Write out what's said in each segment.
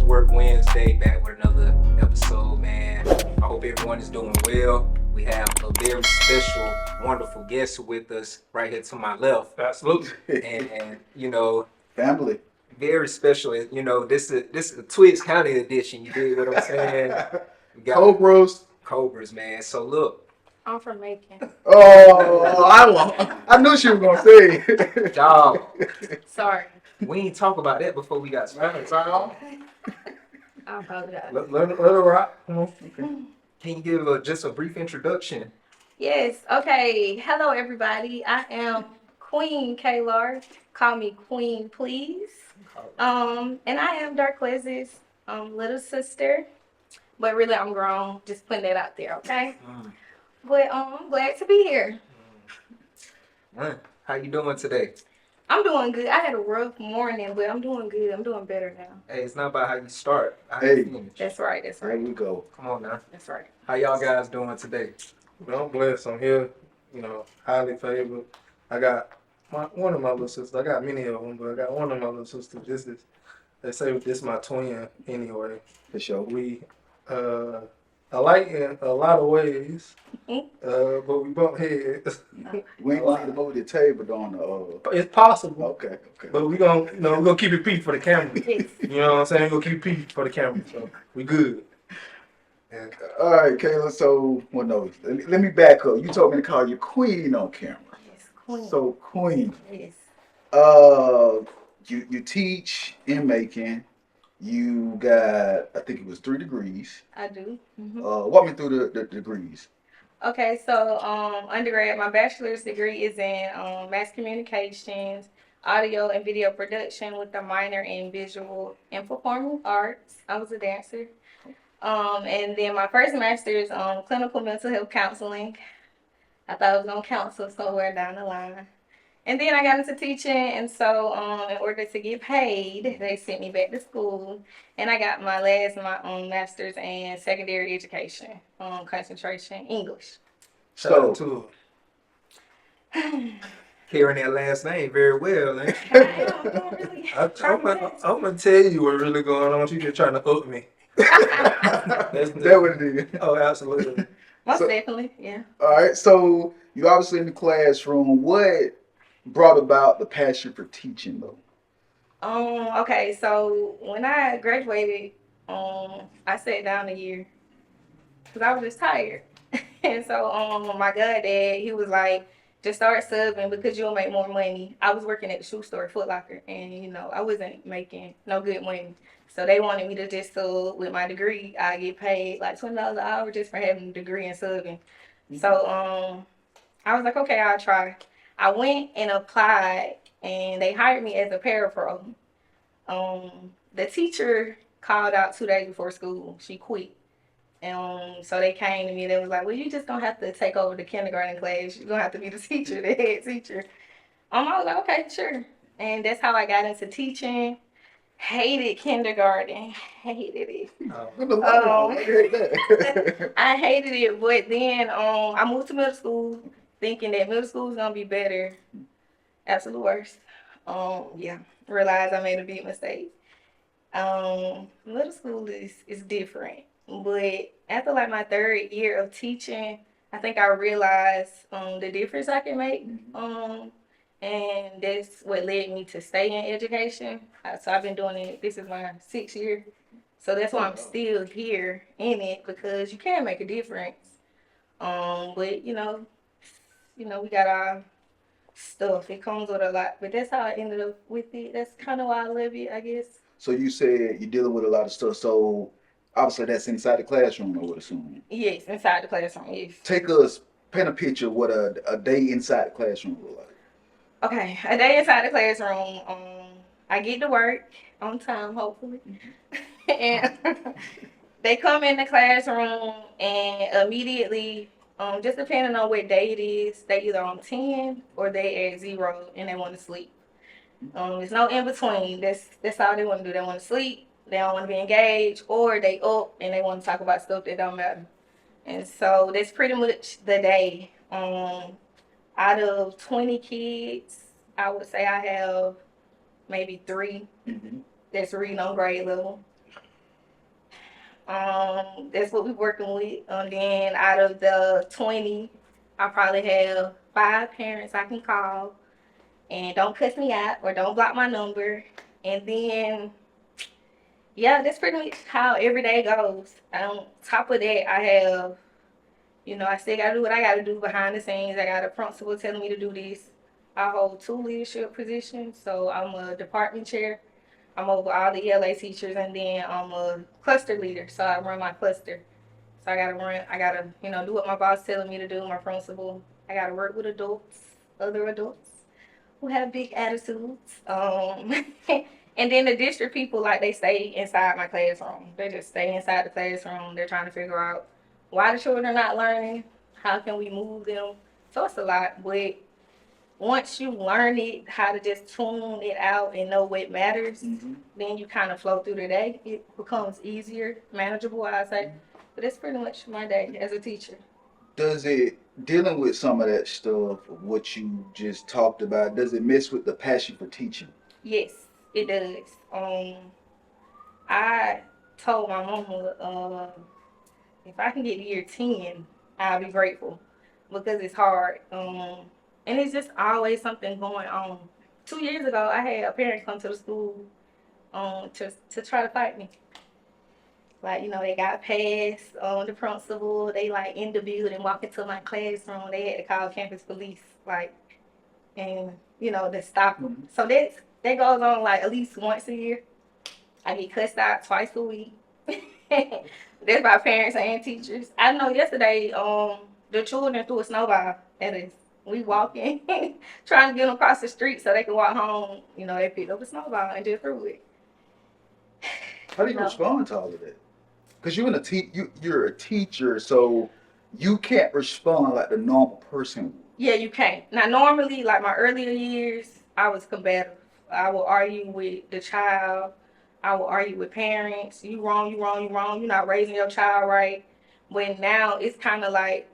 Work Wednesday, back with another episode, man. I hope everyone is doing well. We have a very special, wonderful guest with us right here to my left. Absolutely. And Family. very special. This is a Twiggs County edition. You dig what I'm saying? We got Cobras, man. So look. I'm from Macon. Oh, I knew she was gonna say. Dog. Sorry. We ain't talk about that before we got started. I apologize. Let it rock. Okay. Can you give just a brief introduction? Yes. Okay. Hello, everybody. I am Queen Kaylar. Call me Queen, please. And I am Darklez's little sister, but really I'm grown. Just putting that out there, okay? But I'm glad to be here. How you doing today? I'm doing good. I had a rough morning, but I'm doing good. I'm doing better now. Hey, it's not about how you start. How you finish. That's right. That's There right. we go. Come on now. That's right. How y'all guys doing today? Well, I'm blessed. I'm here, highly favored. I got one of my little sisters. I got many of them, but I got one of my little sisters. They say this is my twin anyway. For sure. We alike in a lot of ways, but we bump heads. We ain't gonna move the table down the It's possible. Okay. But we're gonna keep it peak for the camera. You know what I'm saying? We're gonna keep it peak for the camera. So we good. Yeah. All right, Kayla. So, let me back up. You told me to call you Queen on camera. Yes, Queen. So, Queen. Yes. You teach in Macon. You got, I think it was 3 degrees. I do. Walk me through the degrees. Okay, so undergrad, my bachelor's degree is in mass communications, audio and video production with a minor in visual and performing arts. I was a dancer. And then my first master's on clinical mental health counseling. I thought I was going to counsel somewhere down the line. And then I got into teaching, and so in order to get paid, they sent me back to school, and I got my master's in secondary education, concentration English. Shout out to hearing that last name very well, eh? I'm gonna tell you what's really going on. You just trying to up me. That's what it is. Oh, absolutely. Most definitely, yeah. All right, so you obviously in the classroom. What brought about the passion for teaching, though? Okay, so when I graduated, I sat down a year because I was just tired. And so my goddad, he was like, just start subbing because you'll make more money. I was working at the shoe store, Foot Locker, and I wasn't making no good money. So they wanted me to just sub with my degree. I get paid like $20 an hour just for having a degree in subbing. So I was like, okay, I'll try. I went and applied, and they hired me as a parapro. The teacher called out 2 days before school. She quit. So they came to me. They was like, well, you just don't have to take over the kindergarten class. You're going to have to be the teacher, the head teacher. I was like, okay, sure. And that's how I got into teaching. Hated kindergarten. Hated it. I hated it, but then I moved to middle school thinking that middle school was going to be better. Absolute worst. Realized I made a big mistake. Middle school is different. But after like my 3rd year of teaching, I think I realized the difference I can make. And that's what led me to stay in education. So I've been doing it. This is my 6th year. So that's why I'm still here in it, because you can make a difference. But we got our stuff. It comes with a lot. But that's how I ended up with it. That's kind of why I love it, I guess. So you said you're dealing with a lot of stuff. So obviously that's inside the classroom, I would assume. Yes, inside the classroom, yes. Paint a picture of what a day inside the classroom look like. Okay, a day inside the classroom. I get to work on time, hopefully. And they come in the classroom and immediately, just depending on what day it is, they either on 10 or they at 0 and they want to sleep. There's no in between. That's all they want to do. They want to sleep. They don't want to be engaged, or they up and they want to talk about stuff that don't matter. And so that's pretty much the day. Out of 20 kids, I would say I have maybe 3 that's reading on grade level. That's what we're working with. And then out of the 20, I probably have 5 parents I can call and don't cuss me out or don't block my number. And then, yeah, that's pretty much how every day goes. On top of that, I have, I still got to do what I got to do behind the scenes. I got a principal telling me to do this. I hold 2 leadership positions, so I'm a department chair. I'm over all the ELA teachers, and then I'm a cluster leader, so I run my cluster. So I gotta, do what my boss telling me to do, my principal. I gotta work with adults, other adults who have big attitudes. And then the district people, like, they stay inside my classroom. They just stay inside the classroom. They're trying to figure out why the children are not learning, how can we move them. So it's a lot, but once you learn it, how to just tune it out and know what matters, then you kind of flow through the day. It becomes easier, manageable, I say. But that's pretty much my day as a teacher. Does it, dealing with some of that stuff, what you just talked about, does it mess with the passion for teaching? Yes, it does. I told my mama, if I can get to year 10, I'll be grateful because it's hard. And it's just always something going on. 2 years ago, I had a parent come to the school to try to fight me. Like, they got past the principal. They, like, in the building, walk into my classroom. They had to call campus police, like, and, to stop them. So that goes on, like, at least once a year. I get cussed out twice a week. That's by parents and teachers. I know yesterday, the children threw a snowball at us. We walking, trying to get them across the street so they can walk home. They picked up a snowball and just threw it. How do you respond to all of that? Because you're a teacher, so you can't respond like the normal person would. Yeah, you can't. Now, normally, like my earlier years, I was combative. I would argue with the child. I would argue with parents. You wrong, you wrong, you wrong. You're not raising your child right. But now it's kind of like,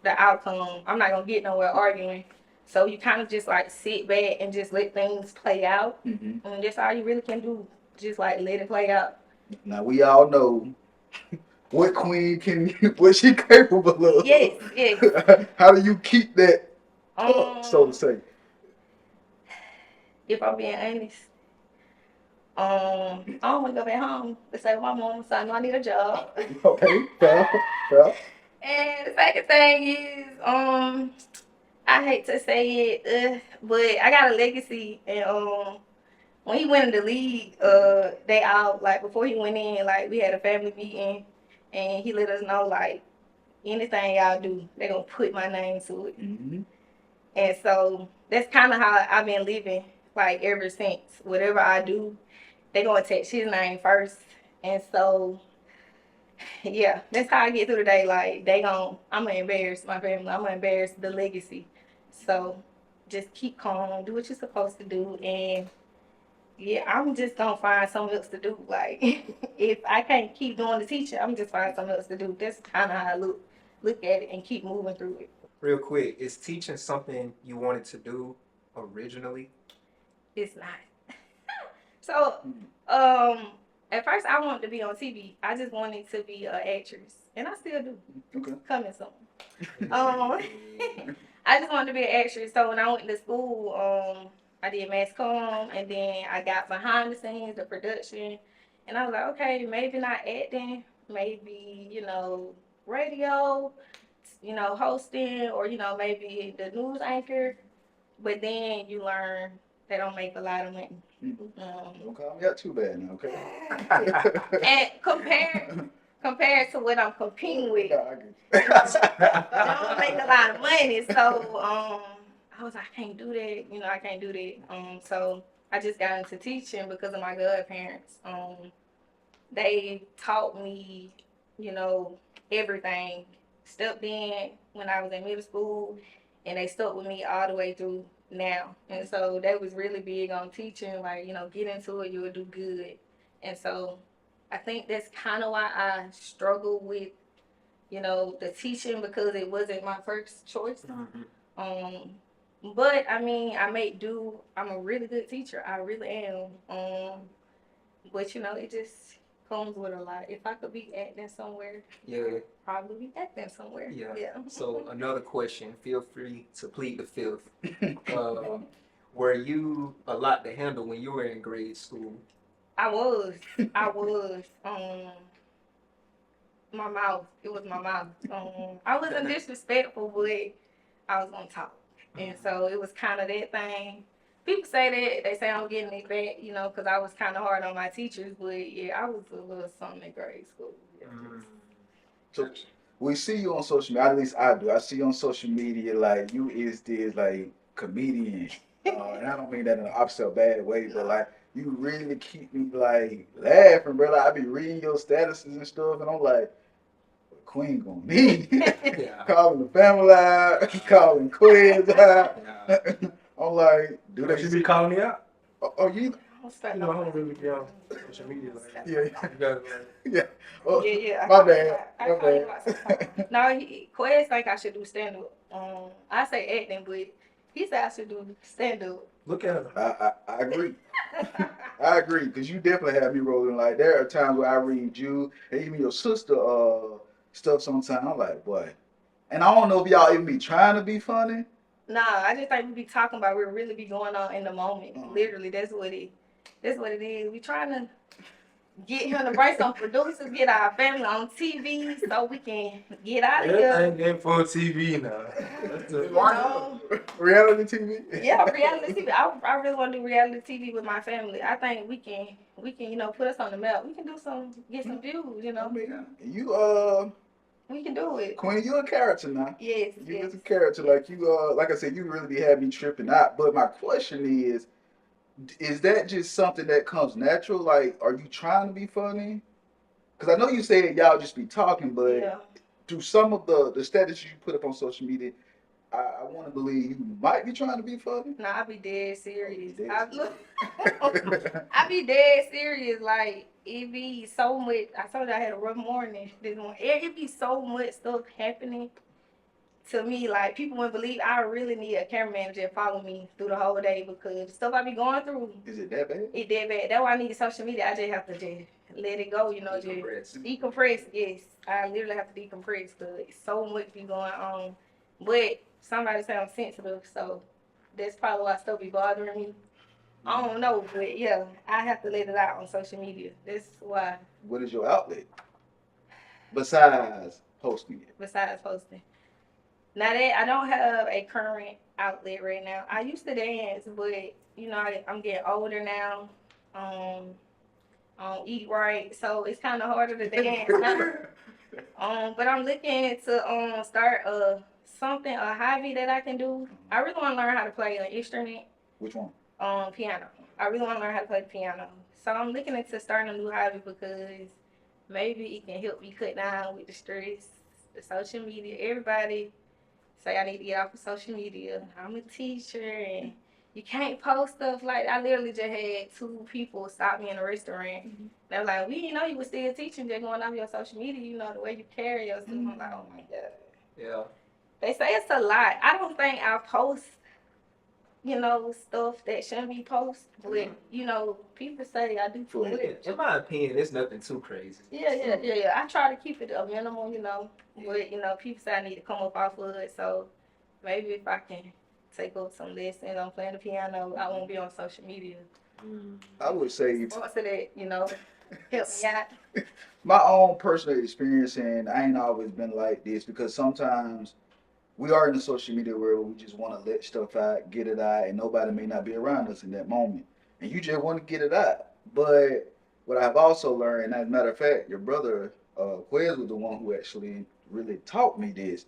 the outcome. I'm not going to get nowhere arguing. So you kind of just like sit back and just let things play out. And that's all you really can do. Just like let it play out. Now, we all know what what she capable of. Yes, yes. How do you keep that up, so to say? If I'm being honest, I don't want to go back home to say to my mom, so I know I need a job. Okay, fair. And the second thing is, I hate to say it, but I got a legacy, and when he went in the league, they all, like, before he went in, like, we had a family meeting, and he let us know, like, anything y'all do, they gonna put my name to it. And so that's kind of how I've been living, like, ever since. Whatever I do, they gonna attach his name first. And so, yeah, that's how I get through the day. Like, I'm gonna embarrass my family. I'm gonna embarrass the legacy. So just keep calm, do what you're supposed to do, and yeah, I'm just gonna find something else to do. Like, if I can't keep doing the teaching, I'm just find something else to do. That's kind of how I look at it and keep moving through it. Real quick, is teaching something you wanted to do originally? It's not. So, at first I wanted to be on TV. I just wanted to be an actress, and I still do. Okay. Coming soon. I just wanted to be an actress. So when I went to school, I did mass comm, and then I got behind the scenes, the production, and I was like, okay, maybe not acting, maybe radio, hosting, or maybe the news anchor. But then you learn they don't make a lot of money. Don't call me out too bad now, okay? And compared to what I'm competing with, they don't make a lot of money. So I was like, I can't do that. I can't do that. So I just got into teaching because of my godparents. They taught me, everything. Stepped in when I was in middle school, and they stuck with me all the way through now. And so that was really big on teaching, like, get into it, you'll do good. And so I think that's kind of why I struggle with, the teaching, because it wasn't my first choice. But I mean, I make do. I'm a really good teacher. I really am. But it just comes with a lot. If I could be acting somewhere, Yeah. probably be acting somewhere. Yeah. So another question. Feel free to plead the fifth. Were you a lot to handle when you were in grade school? I was. I was. My mouth. It was my mouth. I wasn't disrespectful, but I was gonna talk, and so it was kind of that thing. People say that they say I'm getting it back, you know, because I was kind of hard on my teachers. But yeah, I was a little something in grade school. Yeah. So we see you on social media. At least I do. I see you on social media like you is this like comedian, and I don't mean that in an opposite bad way, but like you really keep me like laughing, bro. Like, I be reading your statuses and stuff, and I'm like, Queen gonna need Yeah. calling the family out, calling quiz out. Yeah. I'm like, do They they should be calling me out. Oh, you? I don't spend You know, I don't really be on social media like that. Yeah, You gotta like, yeah. Oh, Yeah. my bad. I My call you bad. out sometimes. No, Quez think I should do stand up. I say acting, but he said I should do stand up. look at her. I agree. I agree, because you definitely have me rolling. Like, there are times where I read you and even your sister stuff sometimes. I'm like, boy. And I don't know if y'all even be trying to be funny. Nah, I just think we be talking about what really be going on in the moment. Literally, that's what it is. We trying to get him to bring some producers, get our family on TV so we can get out of here. Everything ain't for TV now. That's the You know? Reality TV? Yeah, reality TV. I really want to do reality TV with my family. I think we can, you know, put us on the map. We can do get some views, you I know. mean, you, We can do it. Queen, you a character now. Yes, You yes. is a character. Like, you, like I said, you really be having me tripping out. But my question is that just something that comes natural? Like, are you trying to be funny? Because I know you said y'all just be talking, but Yeah. through some of the status you put up on social media, I want to believe you might be trying to be funny. Nah, I be dead serious. Dead I be dead serious. Like, it be so much. I told you I had a rough morning this morning. It be so much stuff happening to me. Like, people wouldn't believe I really need a cameraman to just follow me through the whole day because the stuff I be going through, Is it that bad? it that bad. That's why I need social media. I just have to just let it go, you know, just decompress. Yes, I literally have to decompress because so much be going on. But somebody say I'm sensitive, so that's probably why stuff be bothering me. I don't know, but yeah, I have to let it out on social media. That's why. What is your outlet besides posting it? Besides posting, now that I don't have a current outlet right now. I used to dance, but you know I'm getting older now. I don't eat right, so it's kind of harder to dance now. But I'm looking to start a hobby that I can do. I really want to learn how to play an instrument. Which one? Piano. I really want to learn how to play the piano. So I'm looking into starting a new hobby because maybe it can help me cut down with the stress, the social media. Everybody say I need to get off of social media. I'm a teacher and you can't post stuff like that. I literally just had 2 people stop me in a restaurant. Mm-hmm. They were like, we didn't know you were still teaching, just going off your social media, you know, the way you carry yourself. Mm-hmm. I'm like, oh my God. Yeah. They say it's a lot. I don't think I post, you know, stuff that shouldn't be posted. But, you know, people say I do too much. In my opinion, it's nothing too crazy. Yeah. I try to keep it a minimum, you know. But, you know, people say I need to come up off of it. So maybe if I can take up some lessons on playing the piano, I won't be on social media. I would say Sponsor that, you know, help me out. my own personal experience, and I ain't always been like this because sometimes we are in the social media world. We just want to let stuff out, get it out, and nobody may not be around us in that moment, and you just want to get it out. But what I've also learned, and as a matter of fact, your brother Quez was the one who actually really taught me this.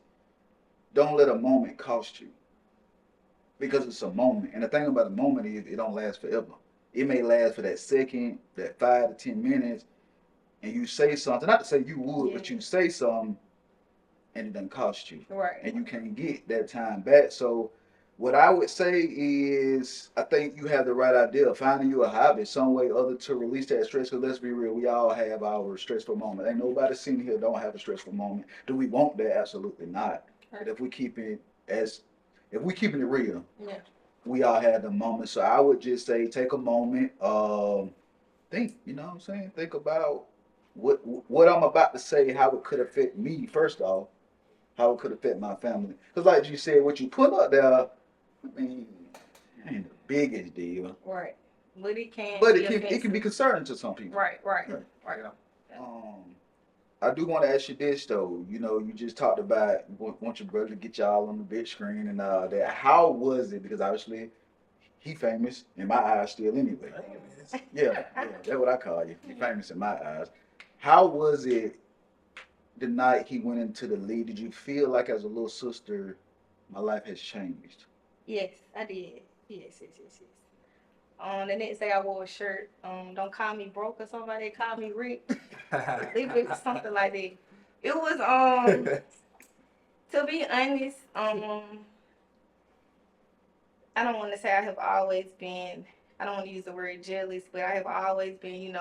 Don't let a moment cost you, because it's a moment, and the thing about a moment is it don't last forever. It may last for that second, that 5 to 10 minutes, and you say something. Not to say you would, but you say something, and it doesn't cost you. Right. And you can't get that time back. So what I would say is I think you have the right idea of finding you a hobby, some way or other to release that stress. Because let's be real, we all have our stressful moment. Ain't nobody sitting here don't have a stressful moment. Do we want that? Absolutely not. Right. But if we keeping it real, yeah, we all have the moment. So I would just say take a moment, think, you know what I'm saying? Think about what I'm about to say, how it could affect me, first off, how it could affect my family. Because like you said, what you put up there, I mean, ain't the biggest deal. Right. But it can But be it can be offensive. concerning to some people. Right. Yeah. I do want to ask you this though. You know, you just talked about you want your brother to get y'all on the big screen and all that. How was it? Because obviously he famous in my eyes still anyway. Yeah, that's what I call you. You're famous in my eyes. How was it the night he went into the lead? Did you feel like as a little sister, my life has changed? Yes, I did. Yes. The next day I wore a shirt. Don't call me broke or somebody. Call me rich. It was something like that. It was to be honest, I don't want to say I have always been. I don't want to use the word jealous, but I have always been,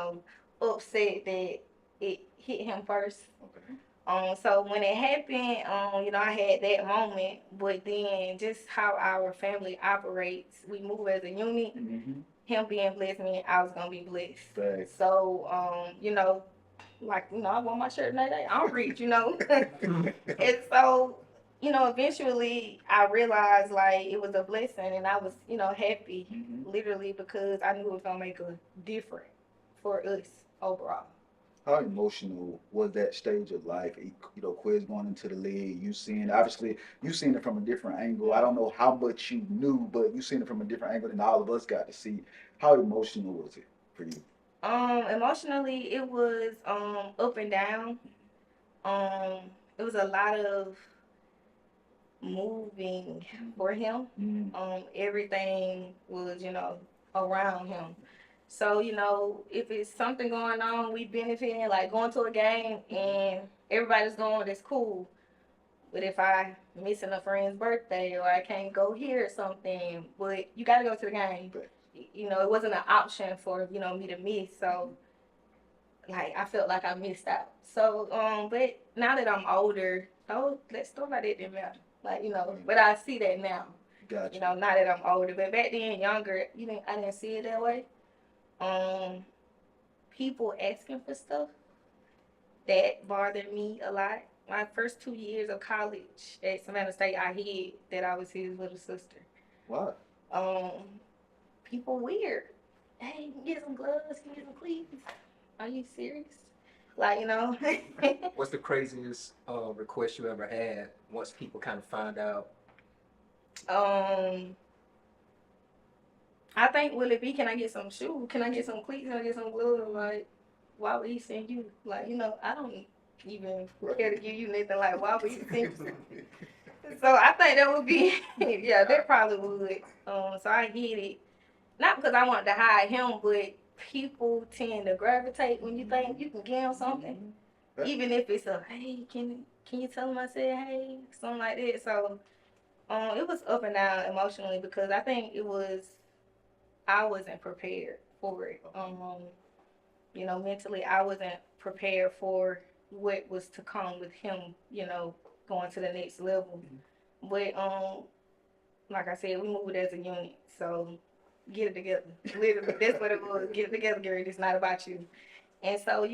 upset that it hit him first. Okay. So when it happened, I had that moment, but then just how our family operates, we move as a unit. Mm-hmm. Him being blessed meant I was gonna be blessed. Right. So, I wore my shirt that day. I'm rich, and so, eventually I realized like it was a blessing, and I was, happy, literally, because I knew it was gonna make a difference for us overall. How emotional was that stage of life? You know, Quiz going into the league. Obviously, you seen it from a different angle. I don't know how much you knew, but you seen it from a different angle than all of us got to see. How emotional was it for you? Emotionally, it was up and down. It was a lot of moving for him. Everything was, around him. So, if it's something going on, we benefiting, like going to a game and everybody's going, it's cool. But if I missing a friend's birthday or I can't go here or something, but you got to go to the game. It wasn't an option for, me to miss. So, like, I felt like I missed out. So, but now that I'm older, that stuff like that didn't matter. Like, but I see that now. Gotcha. Now that I'm older. But back then, younger, I didn't see it that way. People asking for stuff that bothered me a lot. My first 2 years of college at Savannah State, I hid that I was his little sister. What? People weird. Hey, can you get some gloves? Can you get some cleats? Are you serious? Like, What's the craziest request you ever had once people kind of find out? I think, will it be, can I get some shoes? Can I get some cleats? Can I get some gloves? Like, why would he send you? Like, I don't even care to give you nothing. Like, why would he send you? So I think that would be, yeah, that probably would. So I hid it. Not because I wanted to hide him, but people tend to gravitate when you think you can give them something. Even if it's a, hey, can you tell him I said hey? Something like that. So it was up and down emotionally because I think I wasn't prepared for it. Mentally I wasn't prepared for what was to come with him, going to the next level. But like I said, we moved as a unit, so get it together. Literally, that's what it was. Get it together, Gary. It's not about you. And so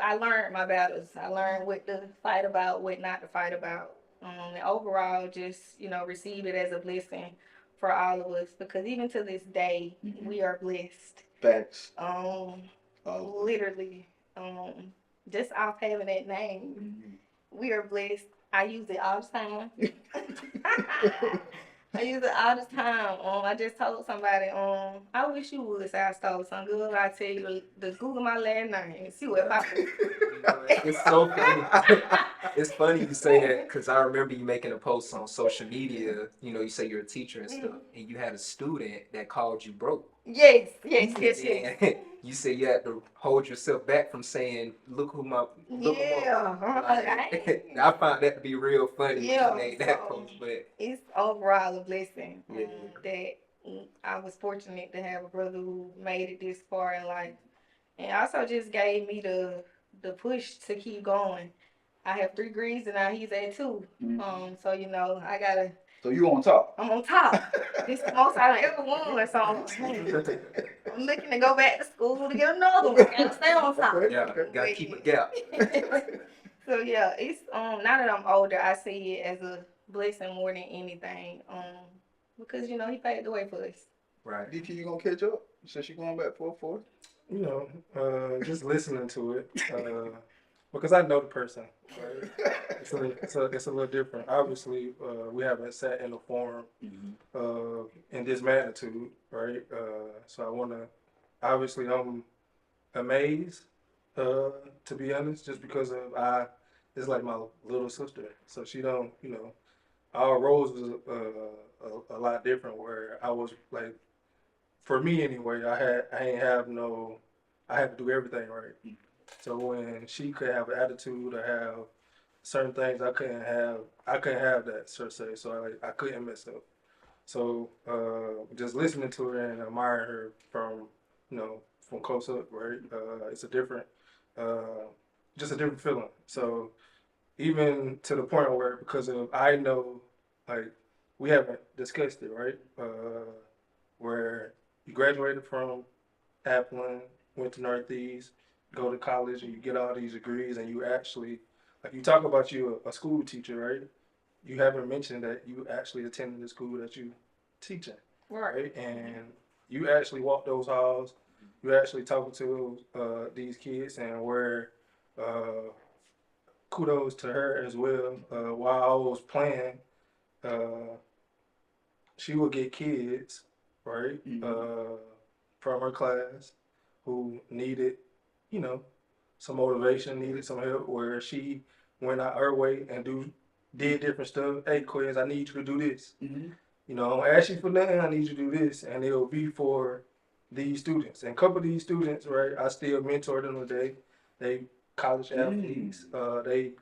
I learned my battles. I learned what to fight about, what not to fight about. And overall, just receive it as a blessing for all of us, because even to this day, we are blessed. Facts. Literally, just off having that name, we are blessed. I use it all the time. I use it all the time. I just told somebody, I wish you would say I stole some good. I tell you to Google my last name and see what happens. It's so funny. It's funny you say that because I remember you making a post on social media. You say you're a teacher and stuff, and you had a student that called you broke. Yes. You said you had to hold yourself back from saying, "Look who my." I found that to be real funny. Yeah, when you made that post, but it's overall a blessing that I was fortunate to have a brother who made it this far in life, and also just gave me the push to keep going. I have 3 degrees and now he's at 2. So I gotta. So you on top? I'm on top. This is the most I ever won. So looking to go back to school to get another one. Gotta stay on top. Yeah, gotta keep a gap. So yeah, it's now that I'm older, I see it as a blessing more than anything. Because you know he paved the way for us. Right. DT, you gonna catch up since you going back 4-4? You know, just listening to it, because I know the person. Right? It's a little different. Obviously, we haven't sat in a forum in this magnitude, right? So I want to. Obviously, I'm amazed, to be honest, just because of it's like my little sister, so she don't, our roles was a lot different. Where I was like, for me anyway, I had to do everything right. So when she could have an attitude or have certain things I couldn't have that, so say. So I couldn't mess up. So just listening to her and admiring her from close up, right? It's a different, just a different feeling. So even to the point where, because of, I know, like, we haven't discussed it, right? Where you graduated from Appleton, went to Northeast, go to college, and you get all these degrees, and you actually, like, you talk about you a school teacher, right? You haven't mentioned that you actually attended the school that you teaching, right? And you actually walk those halls. You actually talking to these kids, and where kudos to her as well. While I was playing, she would get kids, right, from her class who needed, some motivation, needed some help, where she went out her way and did different stuff. Hey, Quiz, I need you to do this. I don't ask you for nothing. I need you to do this, and it'll be for these students. And a couple of these students, right, I still mentor them today. They college athletes. They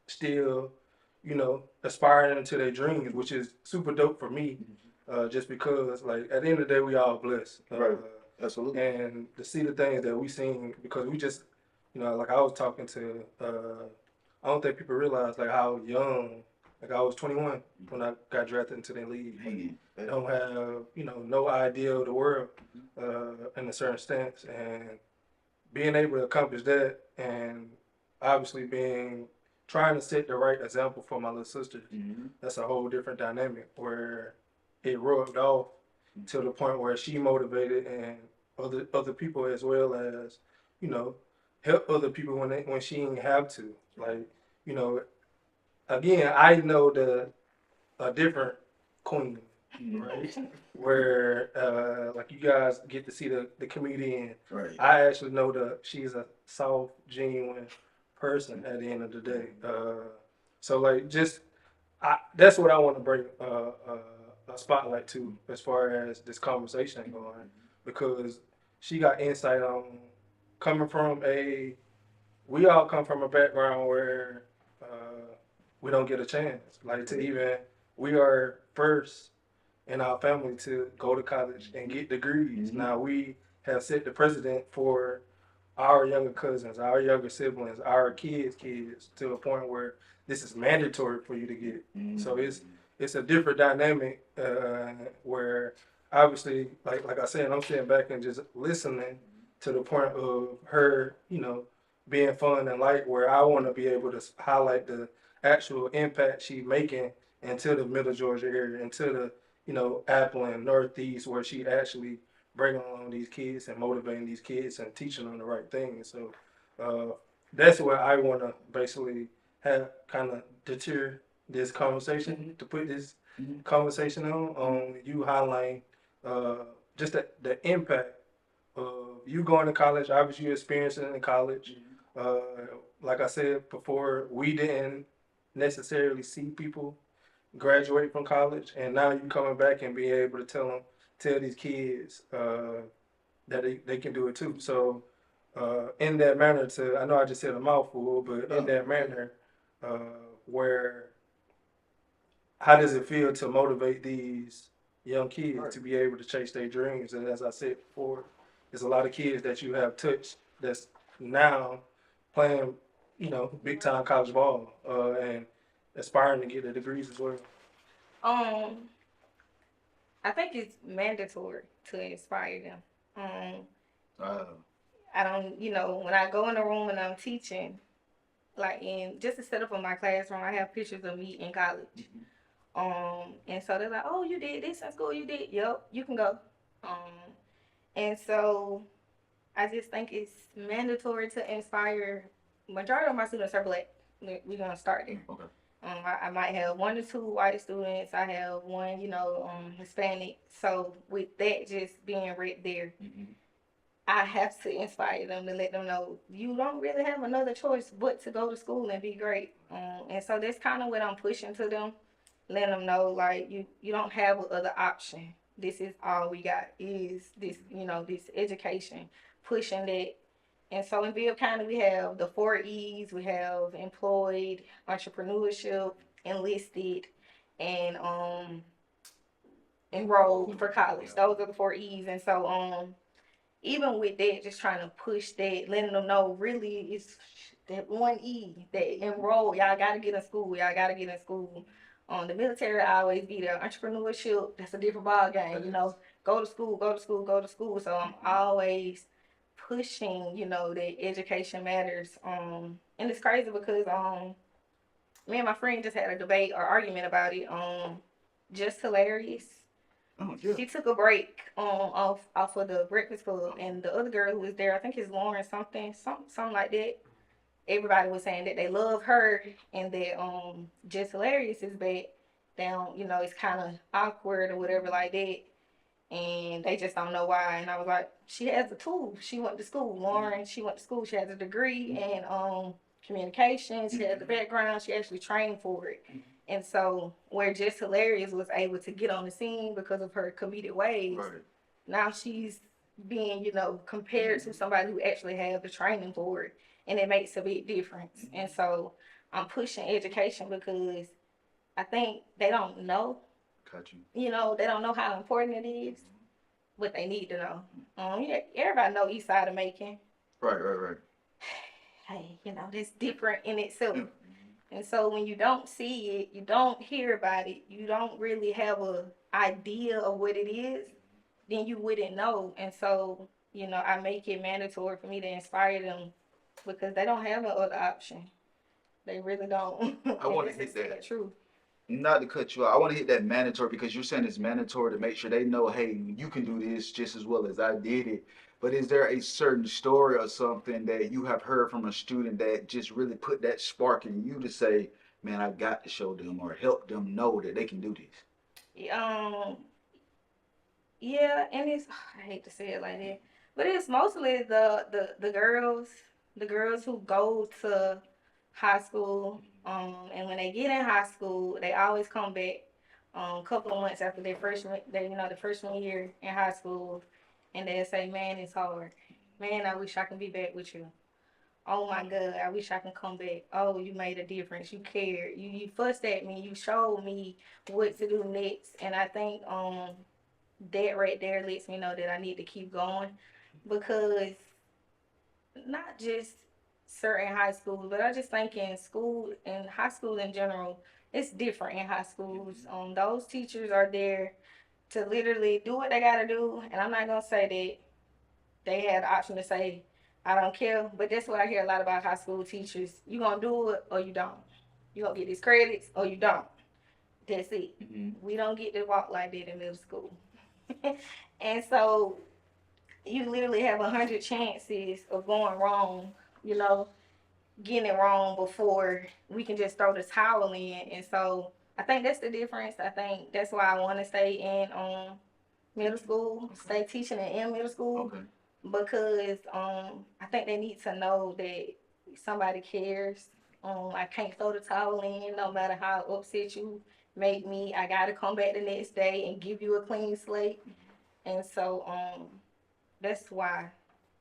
still, aspiring into their dreams, which is super dope for me. Just because, like, at the end of the day, we all blessed. Right. Absolutely. And to see the things that we seen, because we just, like I was talking to, I don't think people realize, like, how young, like, I was 21 when I got drafted into the league. They don't have, no idea of the world in a certain sense. And being able to accomplish that, and obviously trying to set the right example for my little sister, that's a whole different dynamic, where it rubbed off to the point where she motivated and other people, as well as, help other people when she didn't have to. Like, again, I know a different queen, right? Where like, you guys get to see the comedian. Right. I actually know she's a soft, genuine person at the end of the day. So, like, that's what I want to bring a spotlight to, as far as this conversation going, because she got insight on coming from we all come from a background where we don't get a chance, like, to even, we are first in our family to go to college and get degrees. Now we have set the precedent for our younger cousins, our younger siblings, our kids, to a point where this is mandatory for you to get. So it's a different dynamic, where obviously, like I said, I'm sitting back and just listening to the point of her, being fun and light, where I want to be able to highlight the actual impact she's making into the Middle Georgia area, into the, Apple and Northeast, where she actually bringing along these kids and motivating these kids and teaching them the right things. So that's where I want to basically have kind of deter this conversation, to put this conversation on you highlighting just the impact of you going to college. Obviously, you're experiencing it in college. Like I said before, we didn't necessarily see people graduate from college, and now you coming back and being able to tell these kids that they can do it too. So in that manner, I know I just said a mouthful, but in that manner, where, how does it feel to motivate these young kids to be able to chase their dreams? And as I said before, there's a lot of kids that you have touched that's now playing, big time college ball, and aspiring to get their degrees as well. I think it's mandatory to inspire them. I don't, when I go in the room and I'm teaching, like in just to set up in my classroom, I have pictures of me in college. And so they're like, "Oh, you did this in school? You did? Yep, you can go." And so I just think it's mandatory to inspire. Majority of my students are black. We're gonna start there. Okay. I might have 1 or 2 white students. I have one, Hispanic. So with that just being right there, I have to inspire them to let them know you don't really have another choice but to go to school and be great. And so that's kind of what I'm pushing to them, letting them know like you don't have another option. This is all we got is this, this education, pushing that. And so in Bibb County, we have the 4 E's. We have employed, entrepreneurship, enlisted, and enrolled for college. Those are the 4 E's. And so even with that, just trying to push that, letting them know really it's that 1 E, that enroll. Y'all gotta get in school. Y'all gotta get in school. The military I always be there. Entrepreneurship, that's a different ball game. Go to school, go to school, go to school. So I'm always pushing, that education matters. And it's crazy because me and my friend just had a debate or argument about it. Just hilarious. Oh, yeah. She took a break off of the Breakfast Club, and the other girl who was there, I think it's Lauren something like that. Everybody was saying that they love her and that Just Hilarious is bad. They don't, it's kind of awkward or whatever like that, and they just don't know why. And I was like, she has the tools. She went to school. Lauren, she went to school. She has a degree in communication. She has the background. She actually trained for it. And so where Just Hilarious was able to get on the scene because of her comedic ways, Right. now she's being, compared to somebody who actually have the training for it. And it makes a big difference. And so I'm pushing education because I think they don't know. Got you. They don't know how important it is, but they need to know. Everybody know East Side of Macon. Right. Hey, that's different in itself. Yeah. And so when you don't see it, you don't hear about it, you don't really have a idea of what it is, then you wouldn't know. And so, I make it mandatory for me to inspire them because they don't have no other option. They really don't. I want to And hit this is that. the truth. Not to cut you off, I want to hit that mandatory because you're saying it's mandatory to make sure they know, hey, you can do this just as well as I did it. But is there a certain story or something that you have heard from a student that just really put that spark in you to say, man, I got to show them or help them know that they can do this? Yeah, and it's I hate to say it like that, but it's mostly the girls who go to high school, and when they get in high school, they always come back, a couple of months after their freshman, the freshman year in high school, and they say, "Man, it's hard. Man, I wish I can be back with you. Oh my God, I wish I can come back. Oh, you made a difference. You cared. You fussed at me. You showed me what to do next." And I think that right there lets me know that I need to keep going because not just certain high schools, but I just think in school and high school in general, it's different in high schools. Those teachers are there to literally do what they gotta do, and I'm not gonna say that they had the option to say I don't care, but that's what I hear a lot about high school teachers. You gonna do it or you don't. You gonna get these credits or you don't. That's it. We don't get to walk like that in middle school. And so you literally have 100 chances of going wrong, getting it wrong before we can just throw the towel in. And so I think that's the difference. I think that's why I want to stay in middle school, stay teaching in middle school, Okay. because I think they need to know that somebody cares. I can't throw the towel in no matter how upset you make me. I gotta come back the next day and give you a clean slate. And so that's why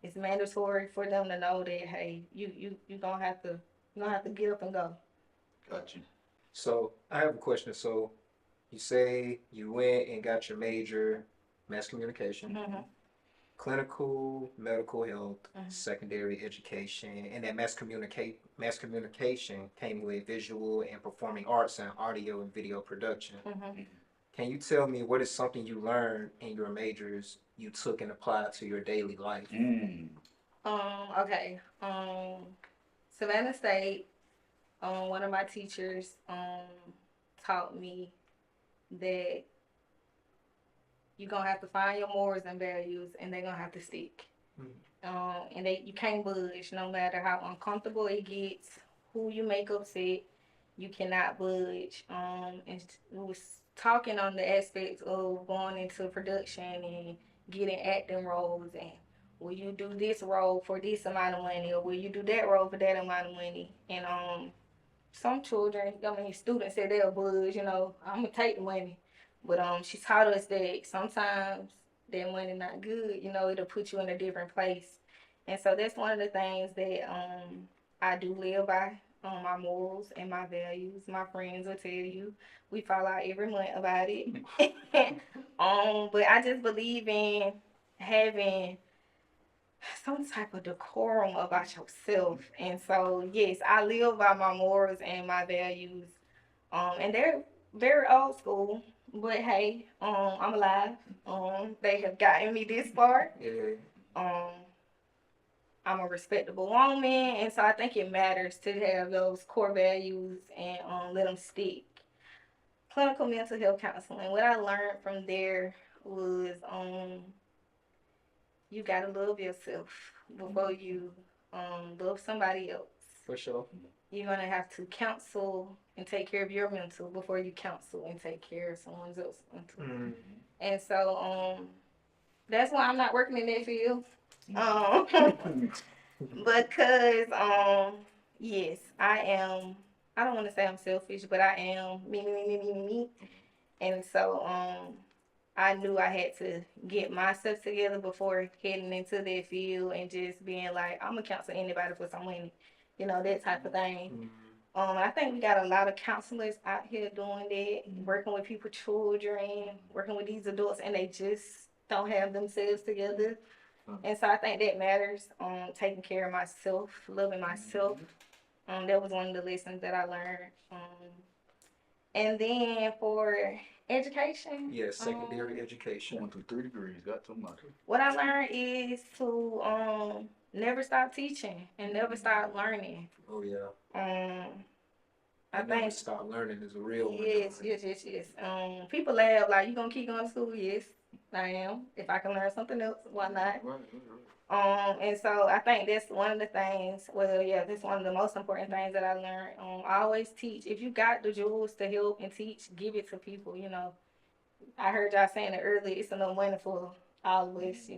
it's mandatory for them to know that hey, you gonna have to get up and go. Got you. So I have a question. So you say you went and got your major, mass communication, clinical medical health, secondary education, and that mass communication came with visual and performing arts and audio and video production. Can you tell me what is something you learned in your majors you took and applied to your daily life? Okay. Savannah State, one of my teachers taught me that you're gonna have to find your morals and values, and they're gonna have to stick. And you can't budge no matter how uncomfortable it gets, who you make upset, you cannot budge. And we was talking on the aspects of going into production and getting acting roles, and will you do this role for this amount of money, or will you do that role for that amount of money? And some children, I mean students said they'll budge, I'm gonna take the money. But she taught us that sometimes that money not good, it'll put you in a different place. And so that's one of the things that I do live by, my morals and my values. My friends will tell you we fall out every month about it. But I just believe in having some type of decorum about yourself. And so yes, I live by my morals and my values. And they're very old school. But hey, I'm alive. They have gotten me this far. Yeah. I'm a respectable woman, and so I think it matters to have those core values and let them stick. Clinical mental health counseling. What I learned from there was you gotta love yourself before you love somebody else. For sure. You're gonna have to counsel and take care of your mental before you counsel and take care of someone else's mental. And so that's why I'm not working in that field. Because yes, I am. I don't want to say I'm selfish, but I am me. And so I knew I had to get myself together before heading into that field and just being like, I'm gonna counsel anybody for some money, that type of thing. I think we got a lot of counselors out here doing that, working with people's children, working with these adults, and they just don't have themselves together. And so I think that matters. Taking care of myself, loving myself. That was one of the lessons that I learned. And then for education. Yes, secondary education. 1 to 3 degrees, got too much. What I learned is to never stop teaching and never stop learning. Oh yeah. I never think stop learning is a real one. Yes. People laugh like, you gonna keep going to school? Yes, I am. If I can learn something else, why not? Right. And so I think that's one of the things. Well, yeah, that's one of the most important things that I learned. I always teach. If you got the jewels to help and teach, give it to people. I heard y'all saying it earlier. It's enough money for all of us.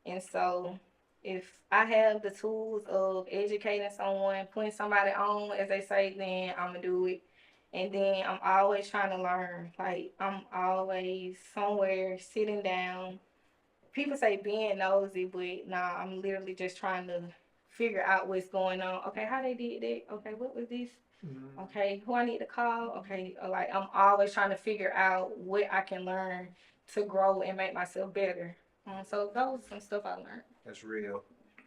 And so if I have the tools of educating someone, putting somebody on, as they say, then I'm gonna do it. And then I'm always trying to learn. Like, I'm always somewhere sitting down. People say being nosy, but nah, I'm literally just trying to figure out what's going on. Okay, how they did that? Okay, what was this? Okay, who I need to call? Okay, like I'm always trying to figure out what I can learn to grow and make myself better. So those are some stuff I learned. That's real.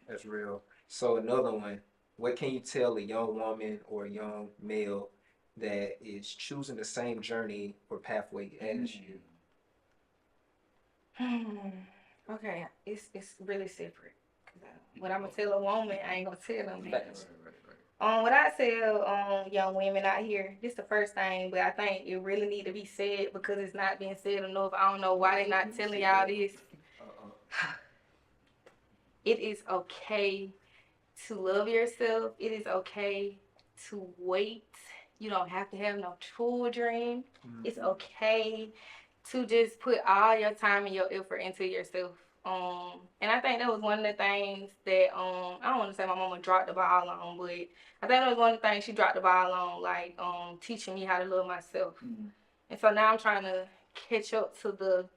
That's real. So another one, what can you tell a young woman or a young male that is choosing the same journey or pathway as you? Okay, it's really separate. What I'm gonna tell a woman, I ain't gonna tell them. What I tell young women out here, this the first thing, but I think it really need to be said because it's not being said enough. I don't know why they not telling y'all this. It is okay to love yourself. It is okay to wait. You don't have to have no children. It's okay to just put all your time and your effort into yourself. And I think that was one of the things that I don't want to say my mama dropped the ball on, but I think that was one of the things she dropped the ball on, like teaching me how to love myself. And so now I'm trying to catch up to the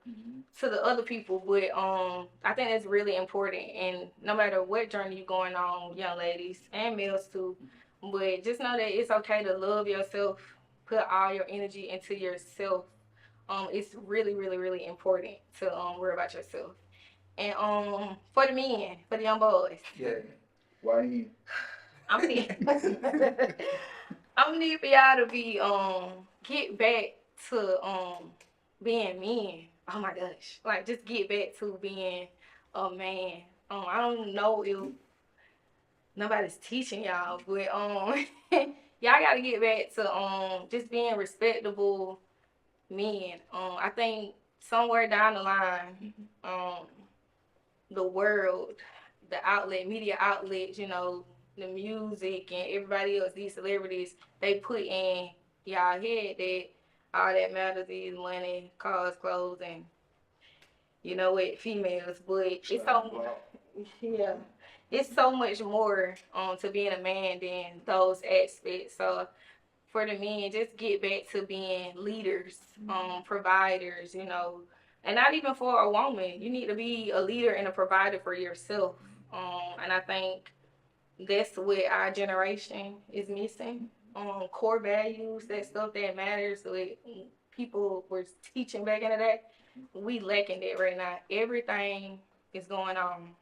other people, but I think that's really important. And no matter what journey you're going on, young ladies and males too, but just know that it's okay to love yourself, put all your energy into yourself. It's really, really, really important to worry about yourself. And for the men, for the young boys. Yeah. Why? I'm need I'm need for y'all to be get back to being men. oh my gosh, like just get back to being a man. I don't know if nobody's teaching y'all, but y'all gotta get back to just being respectable men. I think somewhere down the line, the world, the outlet, media outlets, the music and everybody else, these celebrities, they put in y'all head that all that matters is money, cars, clothes, and females. But it's so yeah, it's so much more to being a man than those aspects. So for the men, just get back to being leaders, providers, and not even for a woman. You need to be a leader and a provider for yourself. And I think that's what our generation is missing. Core values, that stuff that matters, what people were teaching back in the day. We lacking that right now. Everything is going on.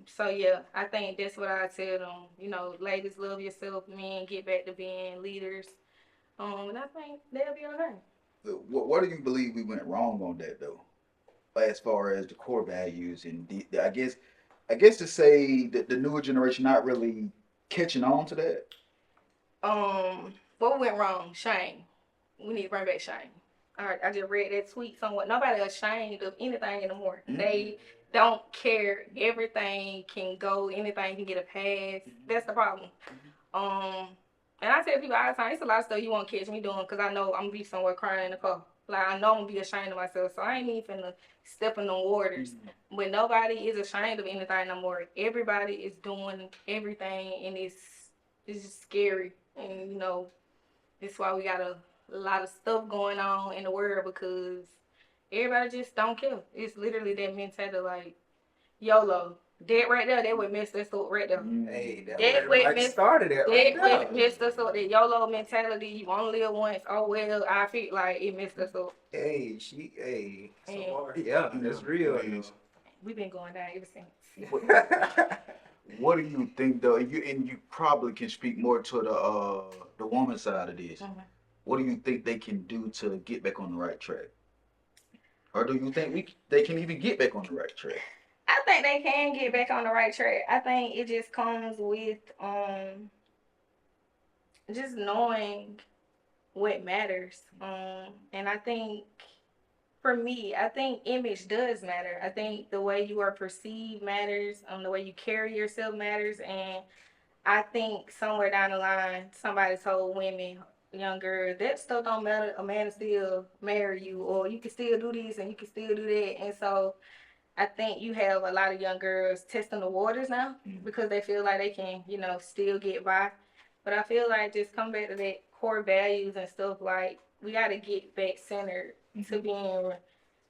So yeah, I think that's what I tell them. Ladies, love yourself. Men, get back to being leaders. And I think they'll be okay. What do you believe we went wrong on that though? As far as the core values and I guess to say that the newer generation not really catching on to that. What went wrong? Shame. We need to bring back shame. All right, I just read that tweet somewhat. Nobody ashamed of anything anymore. Mm-hmm. They don't care. Everything can go. Anything can get a pass. That's the problem. And I tell people all the time, it's a lot of stuff you won't catch me doing because I know I'm going to be somewhere crying in the car. Like, I know I'm going to be ashamed of myself, so I ain't even finna step in the waters. Mm-hmm. But nobody is ashamed of anything no more. Everybody is doing everything, and it's just scary. And, that's why we got a lot of stuff going on in the world because everybody just don't care. It's literally that mentality, like, YOLO. That right there, that would mess us up right there. Hey, that would started it right there. That would mess us up. That YOLO mentality, you only live once. Oh well, I feel like it messed us up. Hey, yeah, that's real. We've been going down ever since. What do you think though? You probably can speak more to the woman side of this. Mm-hmm. What do you think they can do to get back on the right track? Or do you think they can even get back on the right track? I think they can get back on the right track. I think it just comes with just knowing what matters. And I think for me, I think image does matter. I think the way you are perceived matters. The way you carry yourself matters. And I think somewhere down the line, somebody told women, young girls, that stuff don't matter. A man will still marry you, or you can still do this and you can still do that. And so I think you have a lot of young girls testing the waters now because they feel like they can, still get by. But I feel like just come back to that core values and stuff, like we got to get back centered to being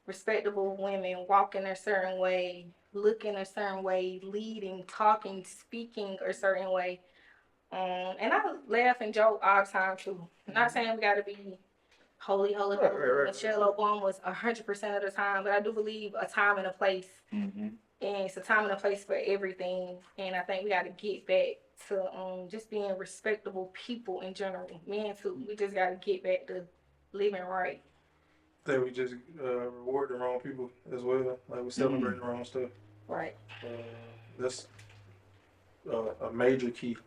respectable women, walking a certain way, looking a certain way, leading, talking, speaking a certain way. And I laugh and joke all the time too. I'm not saying we got to be holy. Right. Michelle Obama was 100% of the time, but I do believe a time and a place. Mm-hmm. And it's a time and a place for everything. And I think we got to get back to just being respectable people in general. Men too. We just got to get back to living right. I think we just reward the wrong people as well. Like we celebrate the wrong stuff. Right. That's a major key.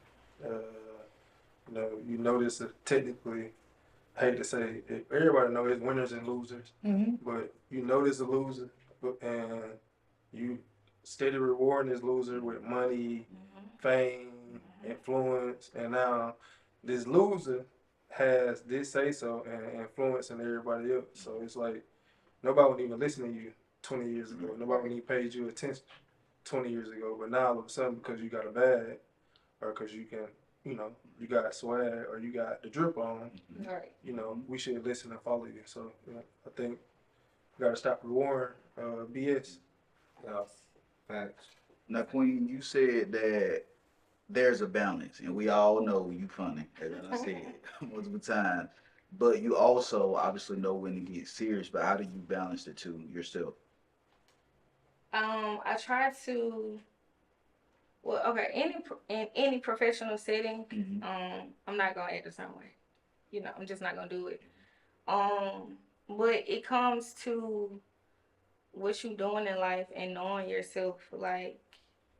You notice that technically, I hate to say it, everybody knows it's winners and losers, but you notice a loser and you steady rewarding this loser with money, fame, influence, and now this loser has this say so and influence in everybody else. So it's like nobody would even listen to you 20 years ago. Nobody would even paid you attention 20 years ago. But now all of a sudden, because you got a bag or because you can, you got swag or you got the drip on, right. We should listen and follow you. So I think we got to stop rewarding BS. Facts. Now, Queen, you said that there's a balance, and we all know you funny, as I said multiple times. But you also obviously know when to get serious. But how do you balance the two yourself? I try to. Well, okay. In any professional setting, I'm not gonna act the same way. I'm just not gonna do it. but it comes to what you doing in life and knowing yourself. Like,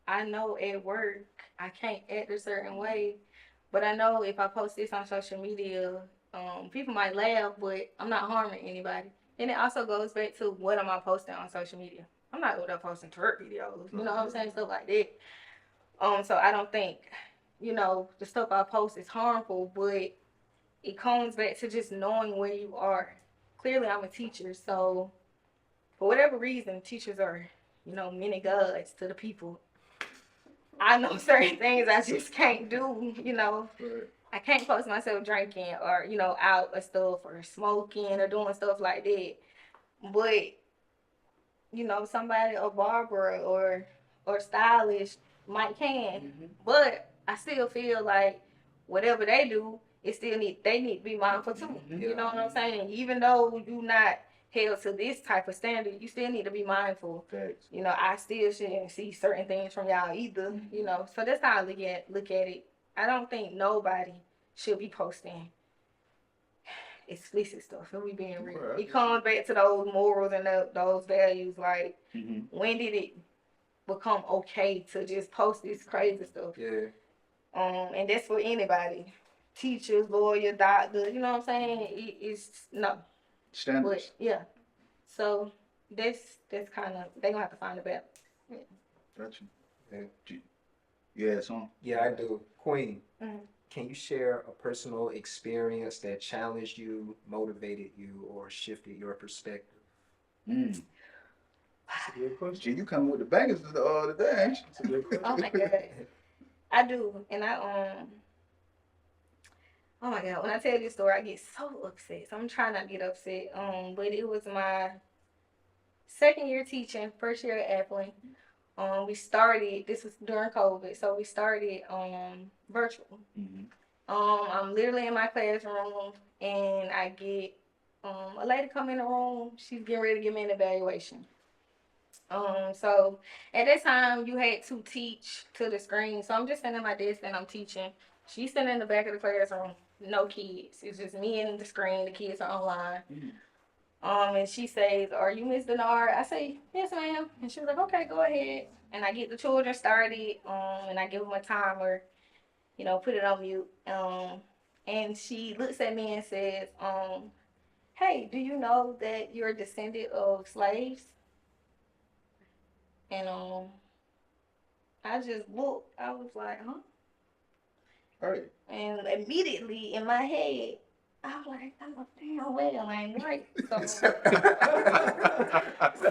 I know at work I can't act a certain way, but I know if I post this on social media, people might laugh, but I'm not harming anybody. And it also goes back to what am I posting on social media? I'm not going to posting twerk videos, you know what I'm saying? Stuff like that. So I don't think, the stuff I post is harmful, but it comes back to just knowing where you are. Clearly, I'm a teacher, so for whatever reason, teachers are, many gods to the people. I know certain things I just can't do. Right. I can't post myself drinking or, out or stuff or smoking or doing stuff like that. But, somebody, a barber or stylist might can. Mm-hmm. But I still feel like whatever they do, they need to be mindful too. Mm-hmm. You know what I'm saying? Even though you're not held to this type of standard, you still need to be mindful. Facts. I still shouldn't see certain things from y'all either. So that's how I look at it. I don't think nobody should be posting explicit stuff. If we being real, Right. it comes back to those morals and those values. Like, Mm-hmm. when did it become okay to just post this crazy stuff? Yeah. And that's for anybody, teachers, lawyers, doctors. You know what I'm saying? It's no, Standards. but yeah. So that's kind of, they gonna have to find a balance. Yeah. Gotcha. Yeah. Yeah, son. Yeah, I do. Queen, Mhm. can you share a personal experience that challenged you, motivated you, or shifted your perspective? Mm. That's a good question. Gee, you coming with the bangers today, ain't you? That's a good question. Oh my god, I do, and oh my god, when I tell this story, I get so upset. So I'm trying not to get upset. But it was my second year teaching, first year at Appling. We started. This was during COVID, so we started virtual. Mm-hmm. I'm literally in my classroom, and I get a lady come in the room. She's getting ready to give me an evaluation. So at that time you had to teach to the screen. So I'm just sitting at my desk and I'm teaching. She's sitting in the back of the classroom, no kids. It's just me and the screen. The kids are online. Mm-hmm. And she says, "Are you Miss Denard?" I say, "Yes, ma'am." And she was like, "Okay, go ahead." And I get the children started. And I give them a timer. Put it on mute. And she looks at me and says, "Hey, do you know that you're a descendant of slaves?" And I just looked. I was like, "Huh?" All right. And immediately in my head, I was like, "I'm a damn well, I ain't right." So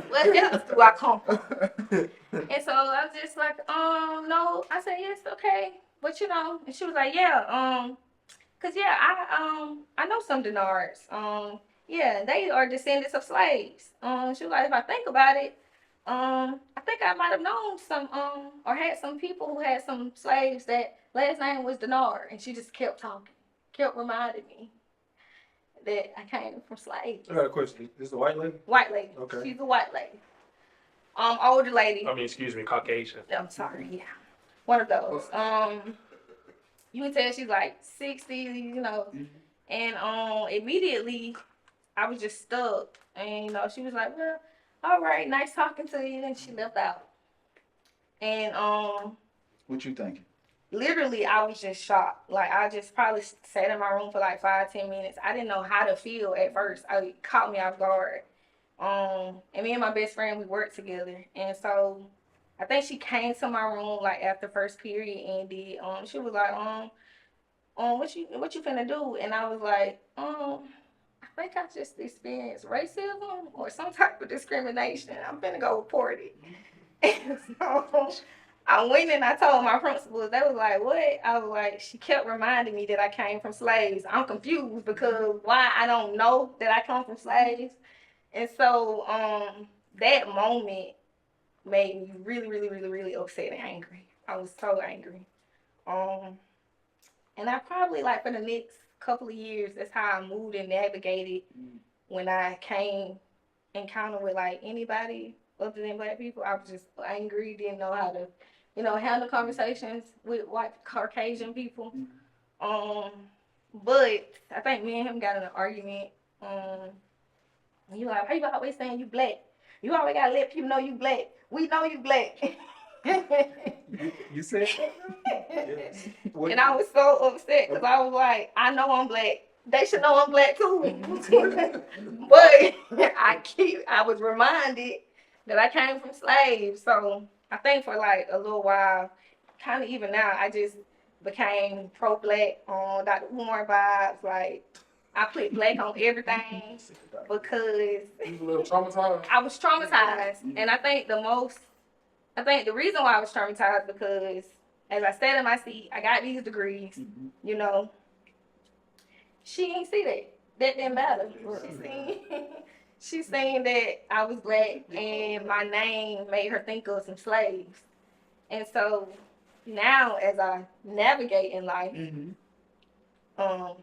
what else do I come from? And so I was just like, no. I said, "Yes, okay." But and she was like, "Yeah, cause yeah, I know some Denards. Yeah, they are descendants of slaves." She was like, "If I think about it, I think I might have known some, or had some people who had some slaves that last name was Denard." And she just kept talking, kept reminding me that I came from slaves. I got a question. Is this a white lady? White lady. Okay. She's a white lady. Older lady. I mean, excuse me, Caucasian. I'm sorry, yeah. One of those. You can tell she's like 60, And immediately I was just stuck. And she was like, "Well, all right, nice talking to you." And she left out. And What you thinking? literally I was just shocked. Like, I just probably sat in my room for like 5-10 minutes. I didn't know how to feel at first. It caught me off guard. And me and my best friend, we worked together. And so I think she came to my room like after first period and she was like, what you finna do?" And I was like, I think I just experienced racism or some type of discrimination. I'm finna go report it. And so I went and I told my principals. They was like, "What?" I was like, "She kept reminding me that I came from slaves. I'm confused because why I don't know that I come from slaves." And so that moment made me really, really, really, really upset and angry. I was so angry. And I probably, like, for the next couple of years, that's how I moved and navigated when I came encounter with like anybody other than Black people. I was just angry, didn't know how to, handle conversations with white Caucasian people. But I think me and him got in an argument. And you like, why you always saying you black? You always gotta let people know you black. We know you black. You said that? Yes. And I was so upset because I was like, I know I'm black. They should know I'm black too. But I was reminded that I came from slaves. So I think for like a little while, kind of even now, I just became pro-black on Dr. Umar vibes. Like, I put black on everything because You a little traumatized? I was traumatized. And I think the reason why I was traumatized because as I sat in my seat, I got these degrees, you know. She ain't see that. That didn't matter. She seen that I was black and my name made her think of some slaves. And so now as I navigate in life,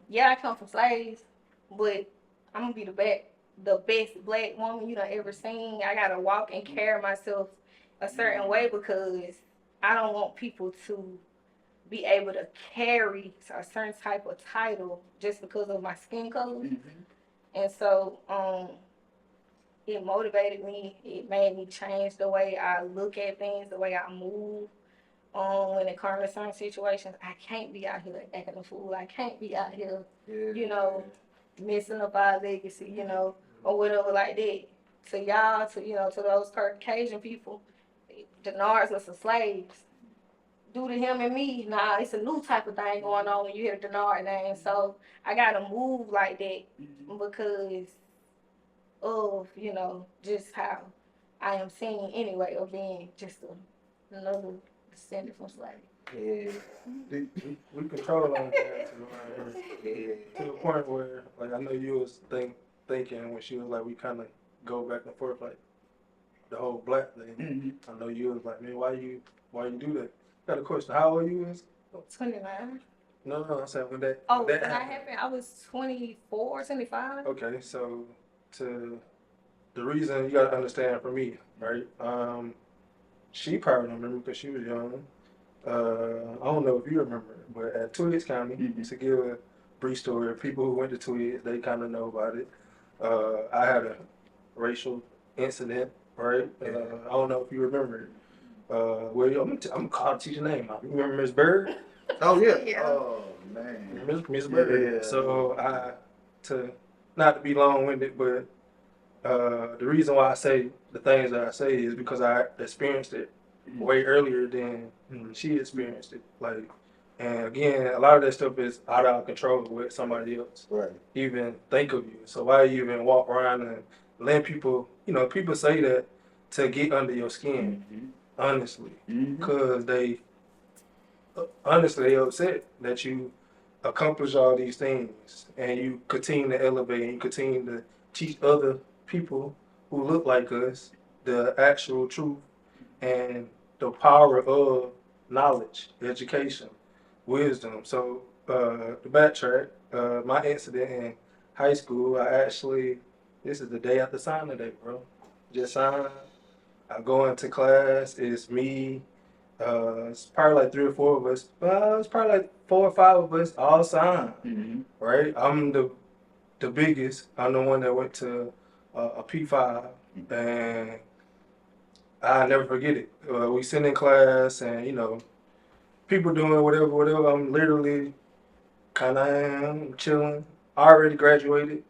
yeah, I come from slaves, but I'm gonna be the best black woman you done ever seen. I gotta walk and carry myself a certain way because I don't want people to be able to carry a certain type of title just because of my skin color. And so it motivated me. It made me change the way I look at things, the way I move. When it comes to certain situations, I can't be out here acting a fool. I can't be out here, you know, messing up our legacy, you know, or whatever like that. To y'all, to those Caucasian people, the Nards were some slaves. Due to him and me, nah, it's a new type of thing going on when you hear the Denard name. So I gotta move like that because of, just how I am seen anyway, of being just another descendant from slavery. Yeah. We control on that to the point where, like, I know you was thinking when she was like, we kind of go back and forth, like, the whole black thing. I know you was like, man, why you do that? Got a question. How old you was? 29. No, I said when that happened, I was 24, 25. Okay, so to the reason you gotta understand for me, right? She probably don't remember because she was young. I don't know if you remember, but at Twigs County, to give a brief story, people who went to Twigs, they kind of know about it. I had a racial incident, right? I don't know if you remember it. I'm gonna call the teacher name out. You remember Miss Bird? Oh yeah. Yeah. Oh man. Miss Bird. Yeah. So not to be long-winded, but the reason why I say the things that I say is because I experienced it way earlier than she experienced it. Like, and again, a lot of that stuff is out of our control with somebody else. Right. Even think of you. So why you even walk around and let people? People say that to get under your skin, honestly, because they upset that you accomplish all these things and you continue to elevate and you continue to teach other people who look like us the actual truth and the power of knowledge, education, wisdom. So the backtrack, my incident in high school, this is the day after signing day, bro. Just signed. I go into class, it's me, it's probably like 3 or 4 of us. It's probably like 4 or 5 of us all signed, right? I'm the biggest. I'm the one that went to a P5, and I never forget it. We sit in class, and people doing whatever. I'm literally kind of chilling. I already graduated,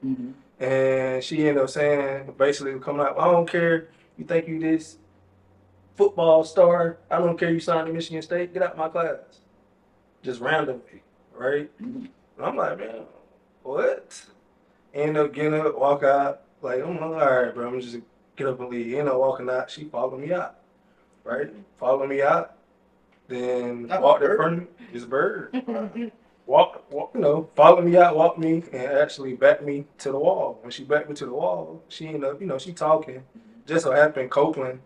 and she ended up saying, basically coming out, I don't care. You think you this football star? I don't care. You signed to Michigan State. Get out of my class. Just randomly, right? And I'm like, man, what? End up getting up, walk out. Like, I'm like, all right, bro. I'm just get up and leave. End up walking out. She followed me out, right? Followed me out. Then walked in front of me. It's a bird. Walk, followed me out, walked me, and actually backed me to the wall. When she backed me to the wall, she ended up, she talking. Just so happened, Copeland,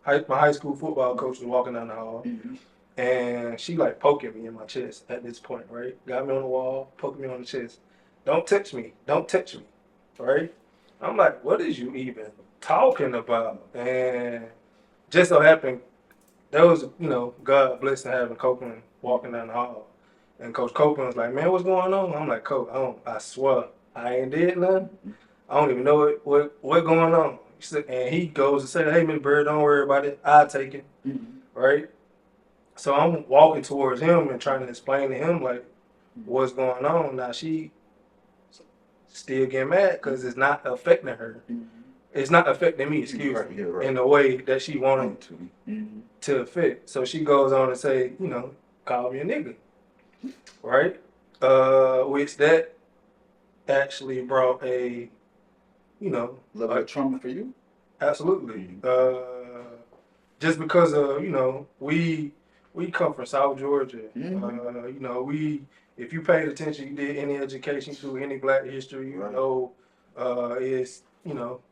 my high school football coach, was walking down the hall. And she like poking me in my chest at this point, right? Got me on the wall, poking me on the chest. Don't touch me, right? I'm like, what is you even talking about? And just so happened, that was, God blessing having Copeland walking down the hall. And Coach Copeland was like, man, what's going on? I'm like, Coach, I swear, I ain't did nothing. I don't even know what going on. And he goes and says, "Hey, Miss Bird, don't worry about it. I'll take it." Right? So I'm walking towards him and trying to explain to him like what's going on. Now she still getting mad because it's not affecting her. It's not affecting me, excuse me, in the way that she wanted to affect. So she goes on to say, call me a nigga, right? Which that actually brought a, Level of trauma for you? absolutely. Just because of, we come from South Georgia. We if you paid attention, you did any education through any Black history, it's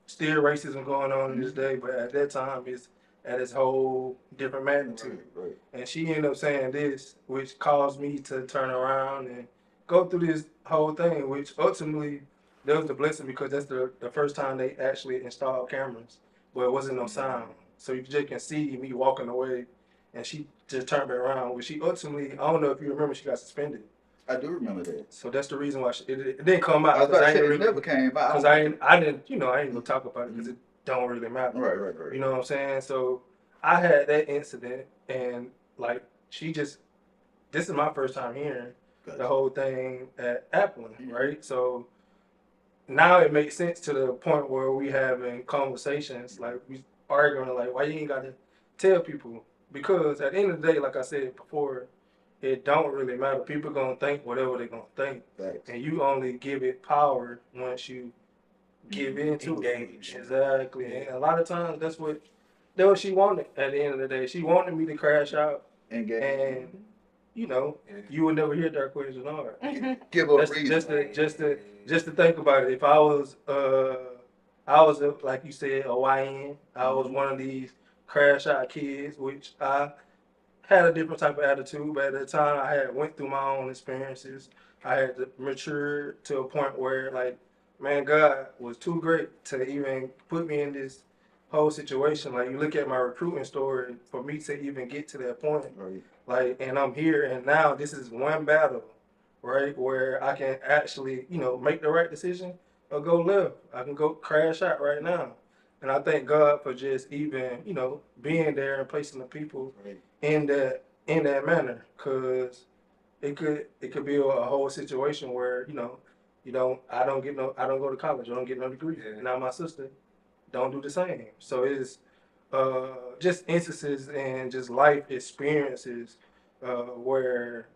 still racism going on in this day, but at that time it's at its whole different magnitude. Right. And she ended up saying this, which caused me to turn around and go through this whole thing, which ultimately that was the blessing because that's the first time they actually installed cameras, but it wasn't no sound. So you just can see me walking away, and she just turned me around. Which she ultimately, I don't know if you remember, she got suspended. I do remember that. So that's the reason why it didn't come out. I was about to say, really, it never came out. Because I didn't, I ain't gonna talk about it because it don't really matter. Right. You know what I'm saying? So I had that incident, and like this is my first time hearing the whole thing at Appling, right? So now it makes sense to the point where we having conversations, like we arguing, like why you ain't got to tell people? Because at the end of the day, like I said before, it don't really matter. People gonna think whatever they gonna think, and you only give it power once you give into Engage. it. Exactly. Yeah. And a lot of times that's what she wanted. At the end of the day, she wanted me to crash out, and you would never hear that question or give a reason. Just to think about it. If I was like you said, a YN, I was one of these crash out kids, which I had a different type of attitude, but at the time I had went through my own experiences. I had to mature to a point where like, man, God was too great to even put me in this whole situation. Like you look at my recruiting story, for me to even get to that point, like, and I'm here, and now this is one battle, right, where I can actually, make the right decision or go left. I can go crash out right now. And I thank God for just even, being there and placing the people in that manner, because it could be a whole situation where I don't go to college, I don't get no degree. Now my sister don't do the same. So it's just instances and just life experiences where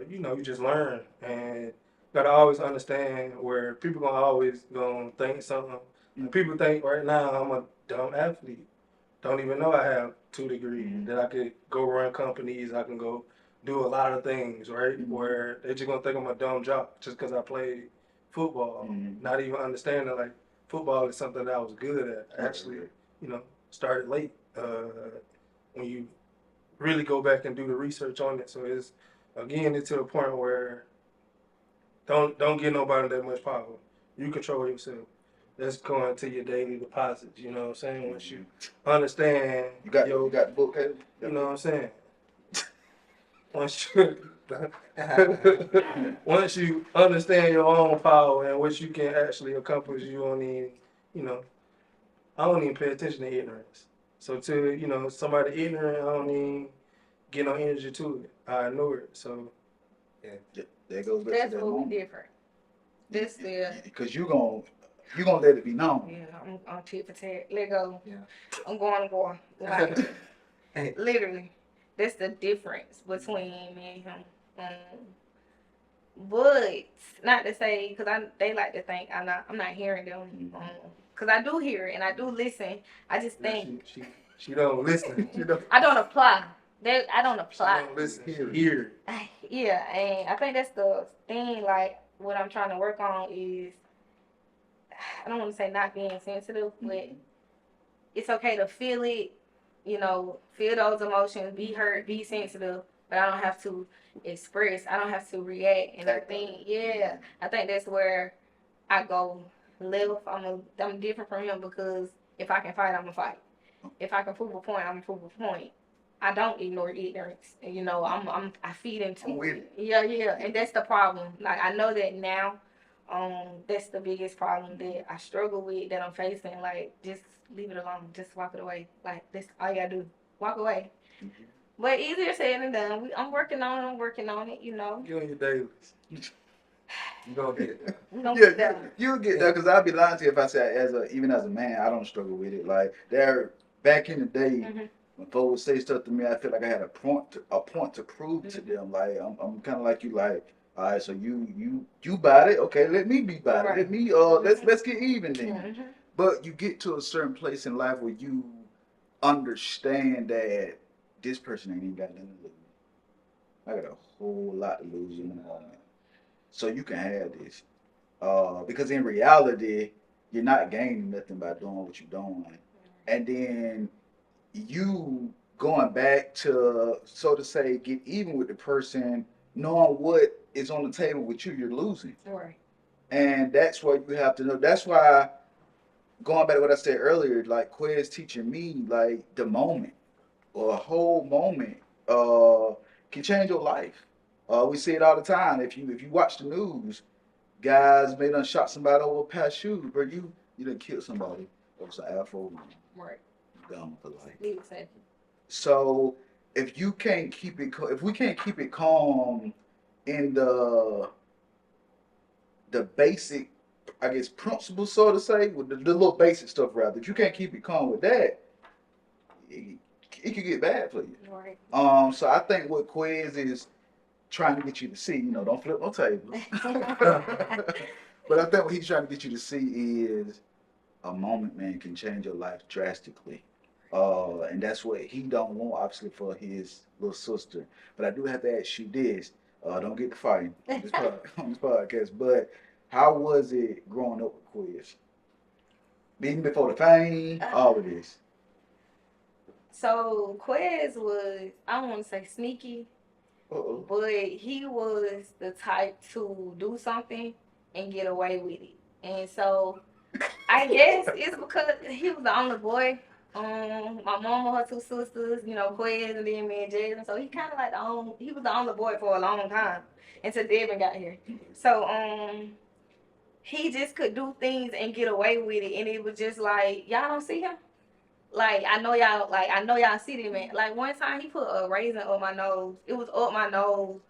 you just learn, and gotta always understand where people always gonna think something. And people think right now I'm a dumb athlete. Don't even know I have 2 degrees, that I could go run companies, I can go do a lot of things, right? Where they just gonna think I'm a dumb jock just because I played football, not even understanding like football is something that I was good at. Actually, started late. When you really go back and do the research on it, so it's to the point where don't give nobody that much power. You control yourself. That's going to your daily deposits. You know what I'm saying? Once you understand, You got the book, hey? you know what I'm saying. Once you once you understand your own power and what you can actually accomplish, you don't need, I don't even pay attention to ignorance. So to somebody ignorant, I don't even get no energy to it. I ignore it. So there goes back That's to that what we moment. different. This Because you gonna let it be known. Yeah, I'm tit for tat. Let go. Yeah. I'm going. Like, literally, that's the difference between me and him. But not to say, because they like to think I'm not hearing them. Because I do hear it and I do listen. I just think she don't listen. I don't apply. I don't apply. She don't listen. She hear. Yeah, and I think that's the thing. Like what I'm trying to work on is, I don't want to say not being sensitive, but it's okay to feel it. Feel those emotions, be hurt, be sensitive, but I don't have to express. I don't have to react. And I think that's where I go left. I'm different from him because if I can fight, I'm gonna fight. If I can prove a point, I'm gonna prove a point. I don't ignore ignorance. I feed into it. Yeah, and that's the problem. Like I know that now, That's the biggest problem that I struggle with, that I'm facing. Like, just leave it alone. Just walk it away. Like, that's all you gotta do. Walk away. But easier said than done. I'm working on it. I'm working on it, you know. You and your dailies. You gonna get it. We gonna Yeah, get there. you'll get that because I'll be lying to you if I say even as a man, I don't struggle with it. Like back in the day, when folks would say stuff to me, I feel like I had a point to prove to them. Like I'm kind of like you, like, all right, so you bought it, okay? Let me be bought it. Let me let's get even then. But you get to a certain place in life where you understand that this person ain't even got nothing to lose. I got a whole lot to lose in the moment, so you can have this. Because in reality, you're not gaining nothing by doing what you're doing, and then you going back to, so to say, get even with the person, knowing what is on the table with you, you're losing. Right. And that's what you have to know. That's why, going back to what I said earlier, like Quiz teaching me, like the moment or a whole moment can change your life. We see it all the time. If you watch the news, guys may done shot somebody over a pair of shoes, bro. You done killed somebody over some Afro. Right. Gone for life. Leave it said. So if you can't keep it, if we can't keep it calm in the basic, I guess, principles, so to say, with the little basic stuff, rather, if you can't keep it calm with that, it could get bad for you. Right. So I think what Quiz is trying to get you to see, don't flip no tables. But I think what he's trying to get you to see is a moment, man, can change your life drastically. And that's what he don't want, obviously, for his little sister. But I do have to ask you this. Don't get to fighting on this podcast. But how was it growing up with Quiz? Even before the fame, all of this. So Quez was, I don't want to say sneaky, but he was the type to do something and get away with it. And so I guess it's because he was the only boy. My mama, her two sisters, Quez, and then me and Jess. And so he kind of like he was the only boy for a long time until Devin got here. So he just could do things and get away with it, and it was just like, y'all don't see him. Like, I know y'all see them, man. Like, one time he put a raisin up my nose. It was up my nose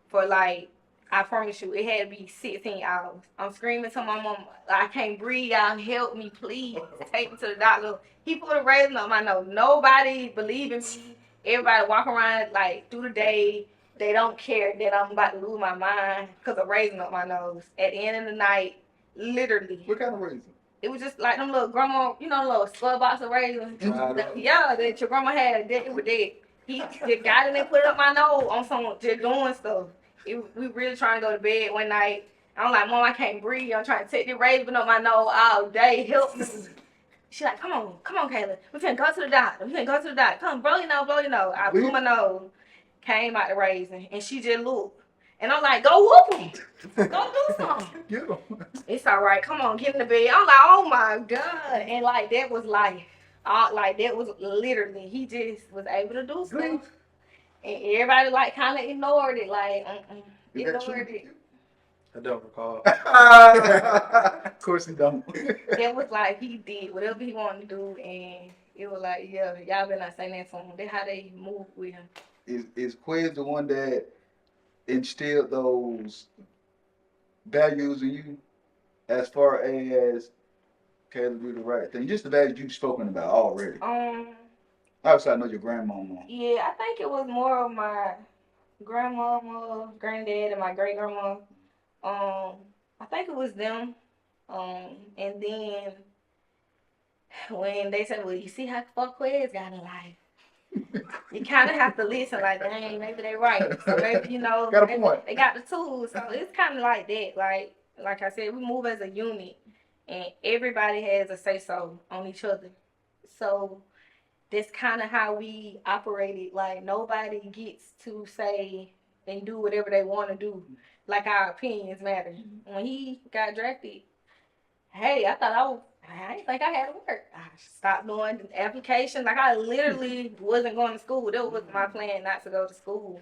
for, like, I promise you, it had to be 16 hours. I'm screaming to my mom, I can't breathe, y'all help me, please. Take me to the doctor. He put a raisin up my nose. Nobody believe in me. Everybody walk around, like, through the day. They don't care that I'm about to lose my mind because of raisin up my nose. At the end of the night, literally. What kind of raisin? It was just like them little grandma, little spud box of raisins. Yeah, that your grandma had. That it was dead. He just got it and put it up my nose on some just doing stuff. We really trying to go to bed one night. I'm like, Mom, I can't breathe. I'm trying to take the raisin up my nose all day. Help me. She like, come on, Kayla. We finna go to the doctor. Come, blow your nose. I blew my nose. Came out the raisin, and she just looked. And I'm like, go whoop him. Go do something. Get him. It's all right. Come on, get in the bed. I'm like, oh my God. And like, that was life. Like, that was literally, he just was able to do stuff. And everybody like kind of ignored it. Like, ignored it. I don't recall. Of course he don't. It was like, he did whatever he wanted to do. And it was like, yeah, y'all better not say that to him. That's how they move with him. Is Quiz the one that instilled those values in you, as far as Caleb do the right thing? Just the values you've spoken about already. Obviously, I know your grandmama. Yeah, I think it was more of my grandmama, granddad, and my great grandma. I think it was them. And then when they said, well, you see how fuck Quiz got in life. You kind of have to listen, like, dang, maybe they right. So maybe, got a point. They got the tools. So it's kind of like that. Like I said, we move as a unit, and everybody has a say-so on each other. So that's kind of how we operated. Like, nobody gets to say and do whatever they want to do. Like, our opinions matter. When he got drafted, hey, I didn't think I had to work. I stopped doing the application. Like, I literally wasn't going to school. That was my plan, not to go to school.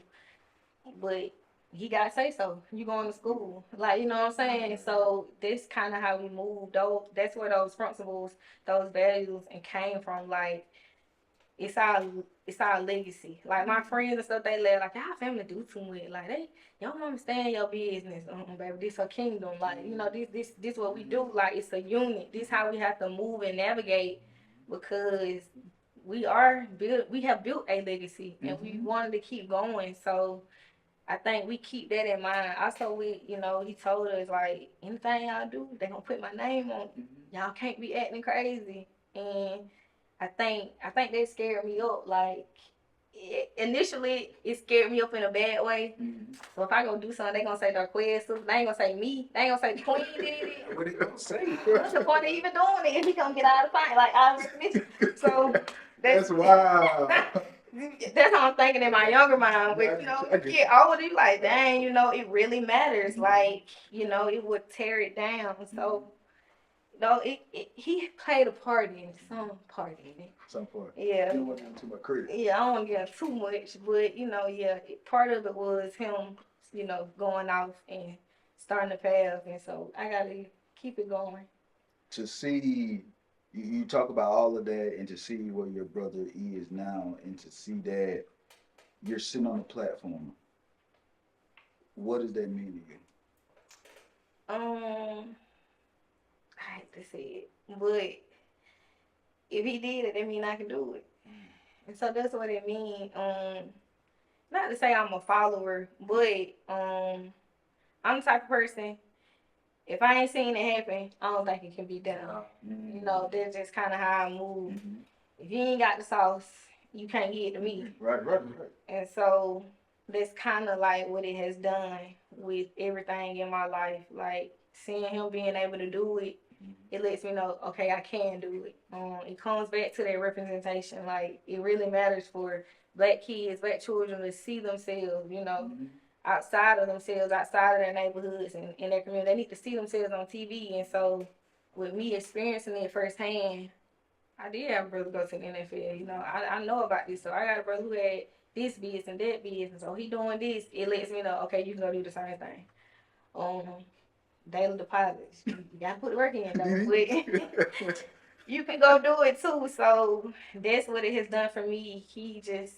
But he got to say so. You going to school. Like, you know what I'm saying? So this kind of how we move. That's where those principles, those values and came from. Like, it's our legacy. Like my friends and stuff, they let like y'all family do too much. Like y'all don't understand your business, baby. This her kingdom. Like this what we do. Like it's a unit. This how we have to move and navigate because we have built a legacy and we wanted to keep going. So I think we keep that in mind. Also, he told us like anything y'all do, they gonna put my name on it. Y'all can't be acting crazy. And I think that scared me up. Like initially, it scared me up in a bad way. So if I go do something, they gonna say Darquez. They ain't gonna say me. They ain't gonna say the Queen did it. What are you gonna say? What's the point of even doing it if he gonna get out of the fight? Like I recognition. So That's wild. that's how I'm thinking in my younger mind. But you get older, you like, dang, it really matters. Like, it would tear it down. So, he played a part in it, some part in it. Some part. Yeah. You don't want to give too much credit. Yeah, I don't want to give too much, but part of it was him, going off and starting the path, and so I gotta keep it going. To see you talk about all of that, and to see where your brother is now, and to see that you're sitting on a platform, what does that mean to you? I hate to say it, but if he did it, that mean I can do it, and so that's what it means. Not to say I'm a follower, but I'm the type of person. If I ain't seen it happen, I don't think it can be done. That's just kind of how I move. If you ain't got the sauce, you can't get it to me. Right. And so that's kind of like what it has done with everything in my life. Like seeing him being able to do it, it lets me know, okay, I can do it. It comes back to that representation. Like it really matters for Black kids, Black children to see themselves, outside of themselves, outside of their neighborhoods and in their community. They need to see themselves on TV. And so with me experiencing it firsthand, I did have a brother go to the NFL. I know about this. So I got a brother who had this business and that business. So he doing this. It lets me know, okay, you can go do the same thing. Daily deposits. You gotta put the work in though. But you can go do it too. So that's what it has done for me. He just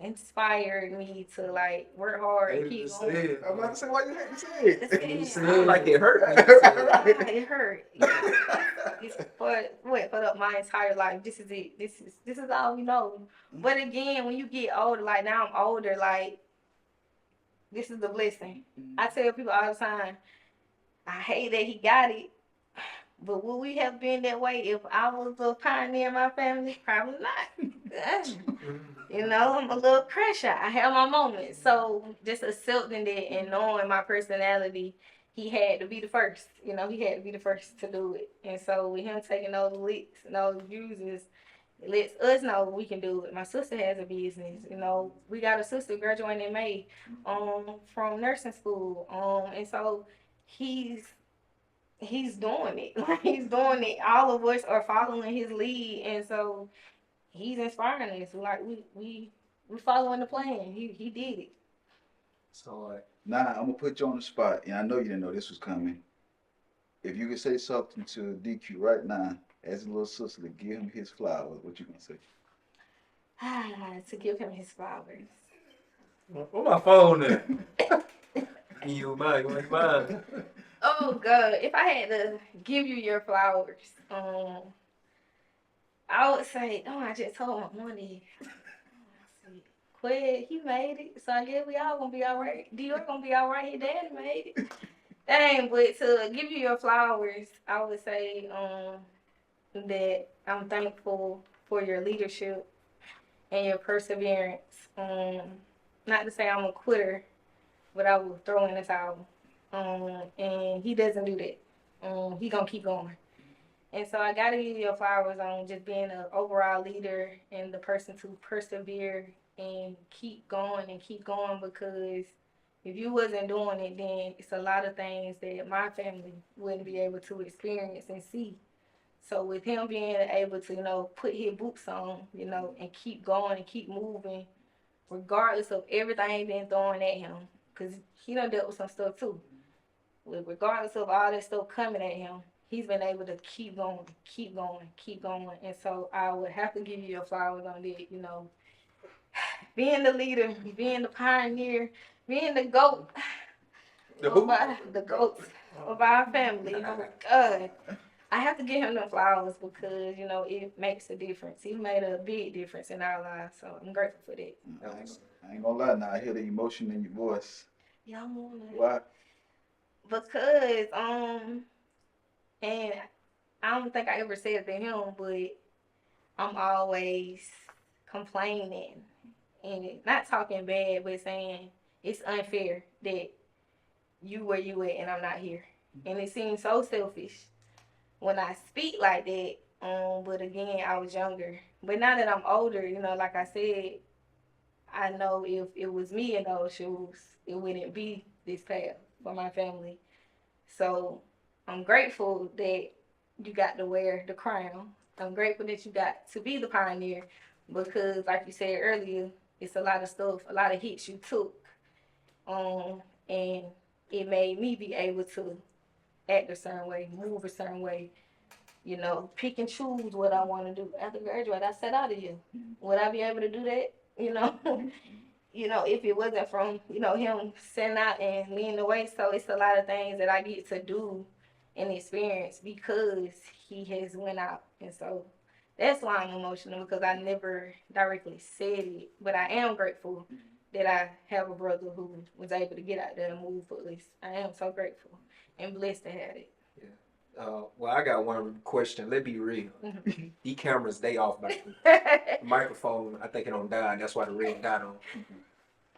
inspired me to like work hard and keep going. I'm about to say, why you hate to say it? You sound like it hurt when you said it. It hurt. It's for my entire life. This is it. This is all we know. But again, when you get older, like now I'm older, like this is the blessing. I tell people all the time, I hate that he got it. But would we have been that way if I was a pioneer in my family? Probably not. I'm a little crash out. I have my moments. So just accepting that and knowing my personality, he had to be the first. He had to be the first to do it. And so with him taking those licks and those bruises, it lets us know we can do it. My sister has a business. We got a sister graduating in May from nursing school. And so he's doing it. He's doing it. All of us are following his lead, and so he's inspiring us. Like we following the plan. He did it. So Nah, I'm gonna put you on the spot, and I know you didn't know this was coming. If you could say something to DQ right now, as a little sister, to give him his flowers, what you gonna say? To give him his flowers. Where my phone at? you mind? Oh God! If I had to give you your flowers, I would say, I just told my money. Quid, he made it, so I guess we all gonna be all right. Dior gonna be all right. His daddy made it. Dang, but to give you your flowers, I would say that I'm thankful for your leadership and your perseverance. Not to say I'm a quitter, but I will throw in the towel. And he doesn't do that. He gonna keep going. And so I gotta give you your flowers on just being an overall leader and the person to persevere and keep going because if you wasn't doing it, then it's a lot of things that my family wouldn't be able to experience and see. So with him being able to, put his boots on, and keep going and keep moving, regardless of everything being thrown at him, because he done dealt with some stuff too. Regardless of all that stuff coming at him, he's been able to keep going, keep going, keep going. And so I would have to give you your flowers on that, you know. Being the leader, being the pioneer, being the GOAT. The GOAT of our family. Oh God. I have to give him the flowers because, you know, it makes a difference. He made a big difference in our lives. So I'm grateful for that. I ain't gonna lie now, I hear the emotion in your voice. Yeah, I'm on it. Why? Because, and I don't think I ever said it to him, but I'm always complaining and not talking bad, but saying it's unfair that you where you at and I'm not here. And it seems so selfish when I speak like that. But again, I was younger. But now that I'm older, you know, like I said, I know if it was me in those shoes, it wouldn't be this path for my family. So I'm grateful that you got to wear the crown. I'm grateful that you got to be the pioneer because, like you said earlier, it's a lot of stuff, a lot of hits you took. And it made me be able to act a certain way, move a certain way, you know, pick and choose what I want to do. After graduate, I set out of here. Would I be able to do that? You know, you know, if it wasn't from, you know, him setting out and leading the way. So it's a lot of things that I get to do and experience because he has went out. And so that's why I'm emotional because I never directly said it, but I am grateful that I have a brother who was able to get out there and move for us. I am so grateful and blessed to have it. Well, I got one question. Let's be real. These cameras, they off by the microphone. I think it don't die. That's why the red dot on.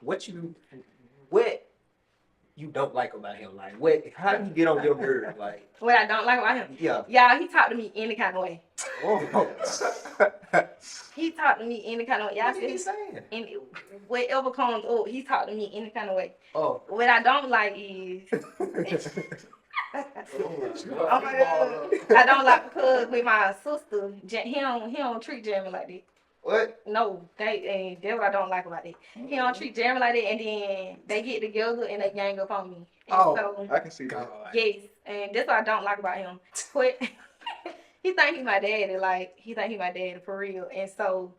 What you don't like about him? Like, how do you get on your nerve? Like, what I don't like about him? Yeah. Y'all, he talked to me any kind of way. Oh. He talked to me any kind of way. Y'all What is he saying? And whatever comes up, he talked to me any kind of way. Oh. What I don't like is oh my God. I don't like because with my sister, he don't treat Jeremy like that. What? No, that's what I don't like about it. He don't treat Jeremy like that, and then they get together and they gang up on me. And so, I can see that. yes, and that's what I don't like about him. But he think he my daddy, like he think he my daddy for real. And so,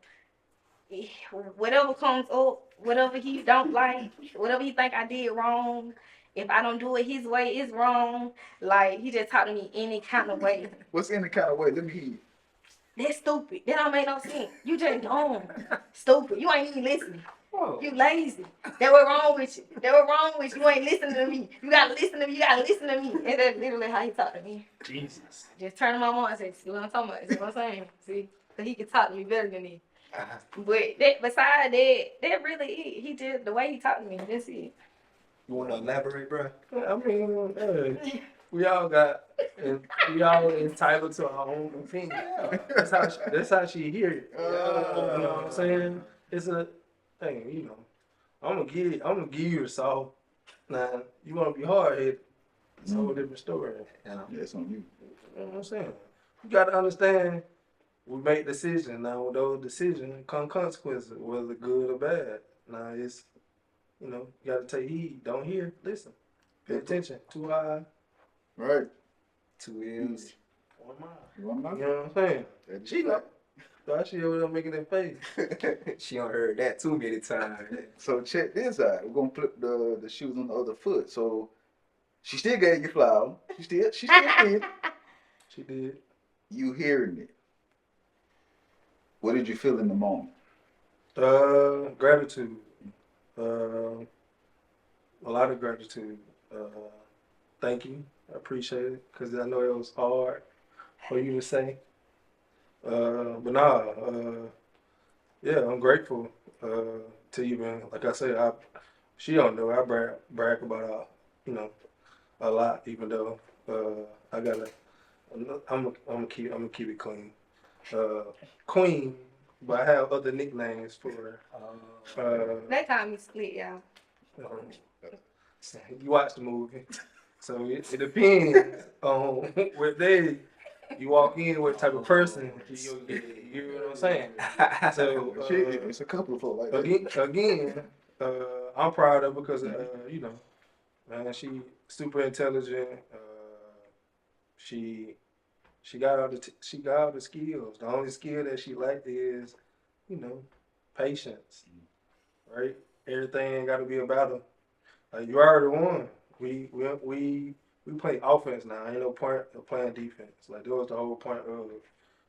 whatever comes up, whatever he don't like, whatever he think I did wrong. If I don't do it his way, it's wrong. Like, he just talk to me any kind of way. What's any kind of way? Let me hear you. That's stupid. That don't make no sense. You just dumb. Stupid. You ain't even listening. Oh. You lazy. That was wrong with you. That was wrong with you. You ain't listening to me. You gotta listen to me. You gotta listen to me. And that's literally how he talk to me. Jesus. Just turn to my mom and say, see what I'm talking about? See what I'm saying? See? So he can talk to me better than me. But besides that really it. He just, the way he talk to me, that's it. You want to elaborate, bro? I mean, we all entitled to our own opinion. That's how she hear it. You know what I'm saying? It's a thing, you know. I'm gonna give you the salt. Now you wanna be hard headed. It's a whole different story. Yeah. That's on you. You know what I'm saying? You gotta understand we make decisions. Now with those decisions come consequences, whether good or bad. Now it's, you know, you gotta take heed. Don't hear, listen. Pay attention. 2 eyes. Right. 2 ears. 1 mind. You want You mine? know what I'm saying? She know. Why she over there making that face? She done heard that too many times. So check this out. We're gonna flip the shoes on the other foot. So she still gave you flower. She still did. She did. You hearing it. What did you feel in the moment? Gratitude. A lot of gratitude. Thank you. I appreciate it because I know it was hard for you to say. But nah, yeah, I'm grateful to even, like I said, she don't know. I brag about her, you know, a lot. Even though I'm gonna keep it clean. Queen, but I have other nicknames for her. That time you split, y'all. You watch the movie, so it depends on what day you walk in, what type of person you'll get. You know what I'm saying? So Shit, it's a couple of folk like that. again, I'm proud of her because, you know, man, she super intelligent. She got she got all the skills. The only skill that she lacked is, you know, patience. Right? Everything ain't got to be about her. You already won. We play offense now. Ain't no point of playing defense. Like that was the whole point of,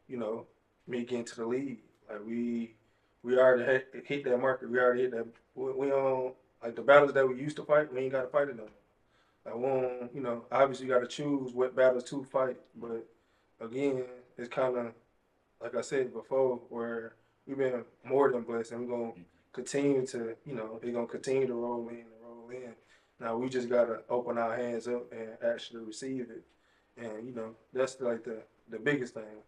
you know, me getting to the league. Like we already hit that market. We already hit that. We on like the battles that we used to fight. We ain't got to fight them. Like we don't, you know, obviously you got to choose what battles to fight. But again, it's kind of like I said before, where we've been more than blessed, and we're gonna continue to, you know, they're gonna continue to roll in and roll in. Now we just gotta open our hands up and actually receive it, and you know that's like the biggest thing.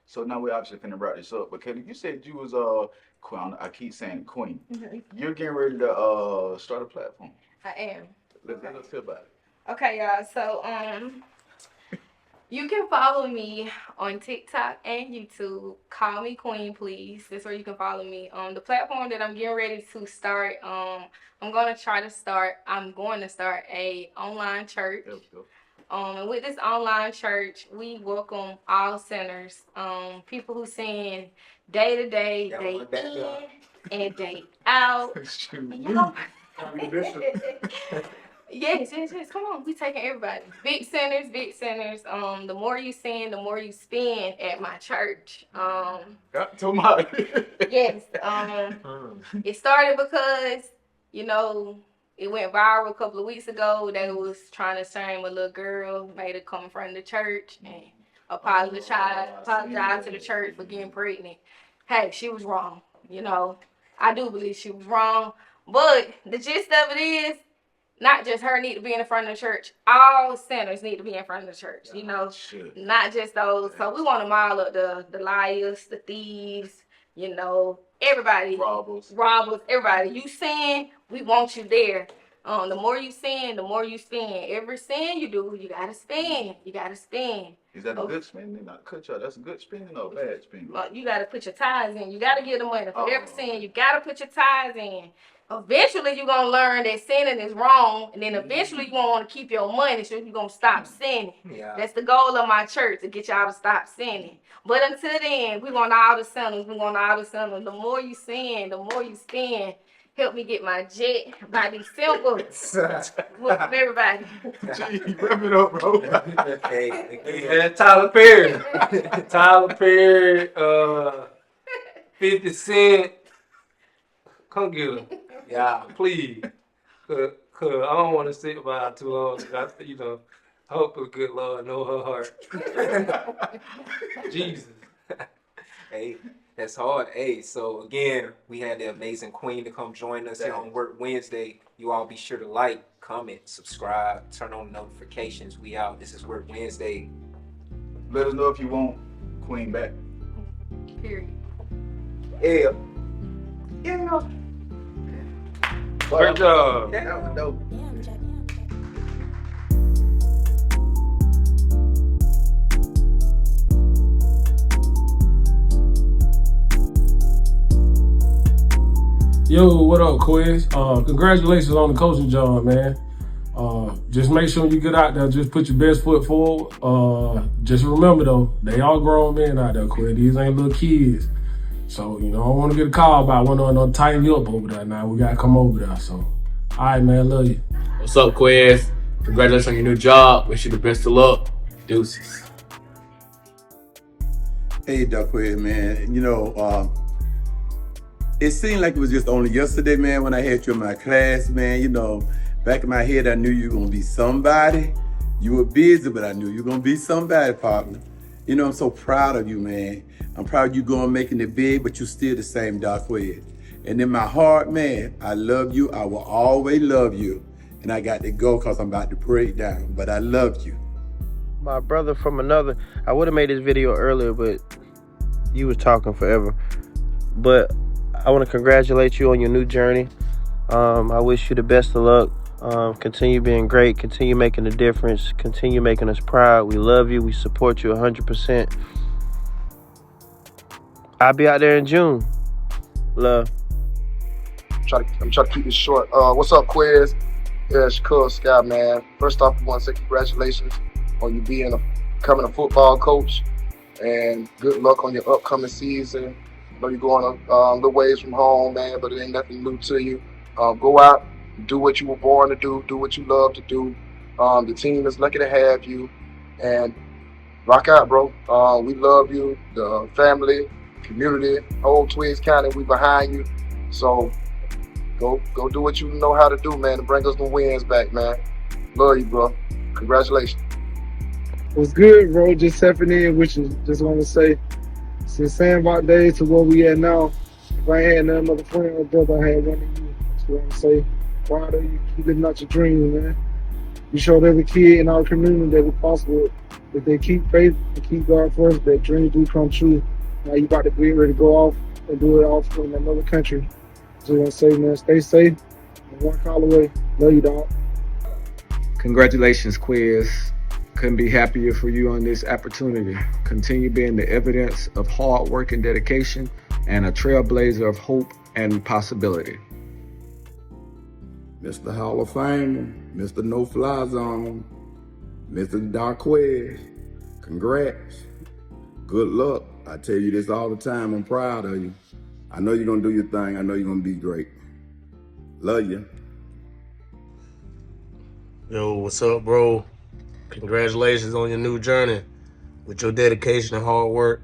So now we obviously finna wrap this up. But Kelly, you said you was queen. I keep saying queen. You're getting ready to start a platform. I am. Let's hear about it. Okay, y'all. So you can follow me on TikTok and YouTube. Call me Queen, please. That's where you can follow me. The platform that I'm getting ready to start, I'm going to start a online church. And with this online church, we welcome all sinners. People who sin day to day, day in and day out. Yes. Come on, we taking everybody. Big sinners. The more you sin, the more you spend at my church. Too much. Yes. It started because, you know, it went viral a couple of weeks ago. They was trying to shame a little girl, made her come in front of the church and apologize to the church for getting pregnant. Hey, she was wrong. You know, I do believe she was wrong. But the gist of it is, not just her need to be in the front of the church. All sinners need to be in front of the church. You know, not just those. So we want them all up, the liars, the thieves, you know, everybody. Robbers, everybody. You sin, we want you there. The more you sin, the more you spend. Every sin you do, you gotta spend. Is that a good spending? Not cut you out. That's a good spending or bad spending? You gotta put your tithes in. You gotta give the money for every sin. You gotta put your tithes in. Eventually, you're going to learn that sinning is wrong, and then eventually you're going to want to keep your money, so you're going to stop sinning. Yeah. That's the goal of my church, to get y'all to stop sinning. But until then, we want all the sinners. The more you sin, the more you spend. Help me get my jet by December. Look for everybody. Gee, wrap it up, bro. Hey, Tyler Perry, 50 Cent. Come get her. Yeah, please. Cause I don't want to sit by her too long. You know, I hope the good Lord know her heart. Jesus. Hey, that's hard. Hey, so again, we had the amazing Queen to come join us here on Work Wednesday. You all be sure to like, comment, subscribe, turn on notifications. We out. This is Work Wednesday. Let us know if you want Queen back. Period. Yeah. Great job. That was dope. Yo, what up, Quiz? Congratulations on the coaching job, man. Just make sure you get out there, just put your best foot forward. Just remember though, they all grown men out there, Quiz. These ain't little kids. So, you know, I want to get a call about one of them tighten you up over there now. We got to come over there. So, all right, man. Love you. What's up, Quiz? Congratulations on your new job. Wish you the best of luck. Deuces. Hey, Duckweed, man. You know, it seemed like it was just only yesterday, man, when I had you in my class, man. You know, back in my head, I knew you were going to be somebody. You were busy, but I knew you were going to be somebody, partner. You know, I'm so proud of you, man. I'm proud of you going making it big, but you still the same Duckweed. And in my heart, man, I love you. I will always love you. And I got to go because I'm about to break down, but I love you. My brother from another, I would have made this video earlier, but you was talking forever. But I want to congratulate you on your new journey. I wish you the best of luck. Continue being great. Continue making a difference. Continue making us proud. We love you. We support you 100%. I'll be out there in June. Love. I'm trying to keep this short. What's up, Quiz? Yeah, it's cool, Scott, man. First off, I want to say congratulations on you becoming a football coach, and good luck on your upcoming season. I know you're going a little ways from home, man, but it ain't nothing new to you. Go out, do what you were born to do what you love to do. The team is lucky to have you, and rock out, bro. We love you, the family, community, whole Twiggs County, we behind you. So go do what you know how to do, man, and bring us the wins back, man. Love you, bro. Congratulations. What's good, bro? Just stepping in, which is just want to say, since Sandbox days to where we at now, if I had another friend or brother, I had one of you. Just want to say, proud of you. Keep living out your dreams, man. You showed every kid in our community that it's possible if they keep faith and keep God first, that dreams do come true. Now you about to be ready to go off and do it off in another country. So I want to say, man, stay safe and one call away. Love you, dog. Congratulations, Quiz. Couldn't be happier for you on this opportunity. Continue being the evidence of hard work and dedication and a trailblazer of hope and possibility. Mr. Hall of Famer, Mr. No Fly Zone, Mr. Darquez, congrats. Good luck. I tell you this all the time. I'm proud of you. I know you're going to do your thing. I know you're going to be great. Love you. Yo, what's up, bro? Congratulations on your new journey. With your dedication and hard work,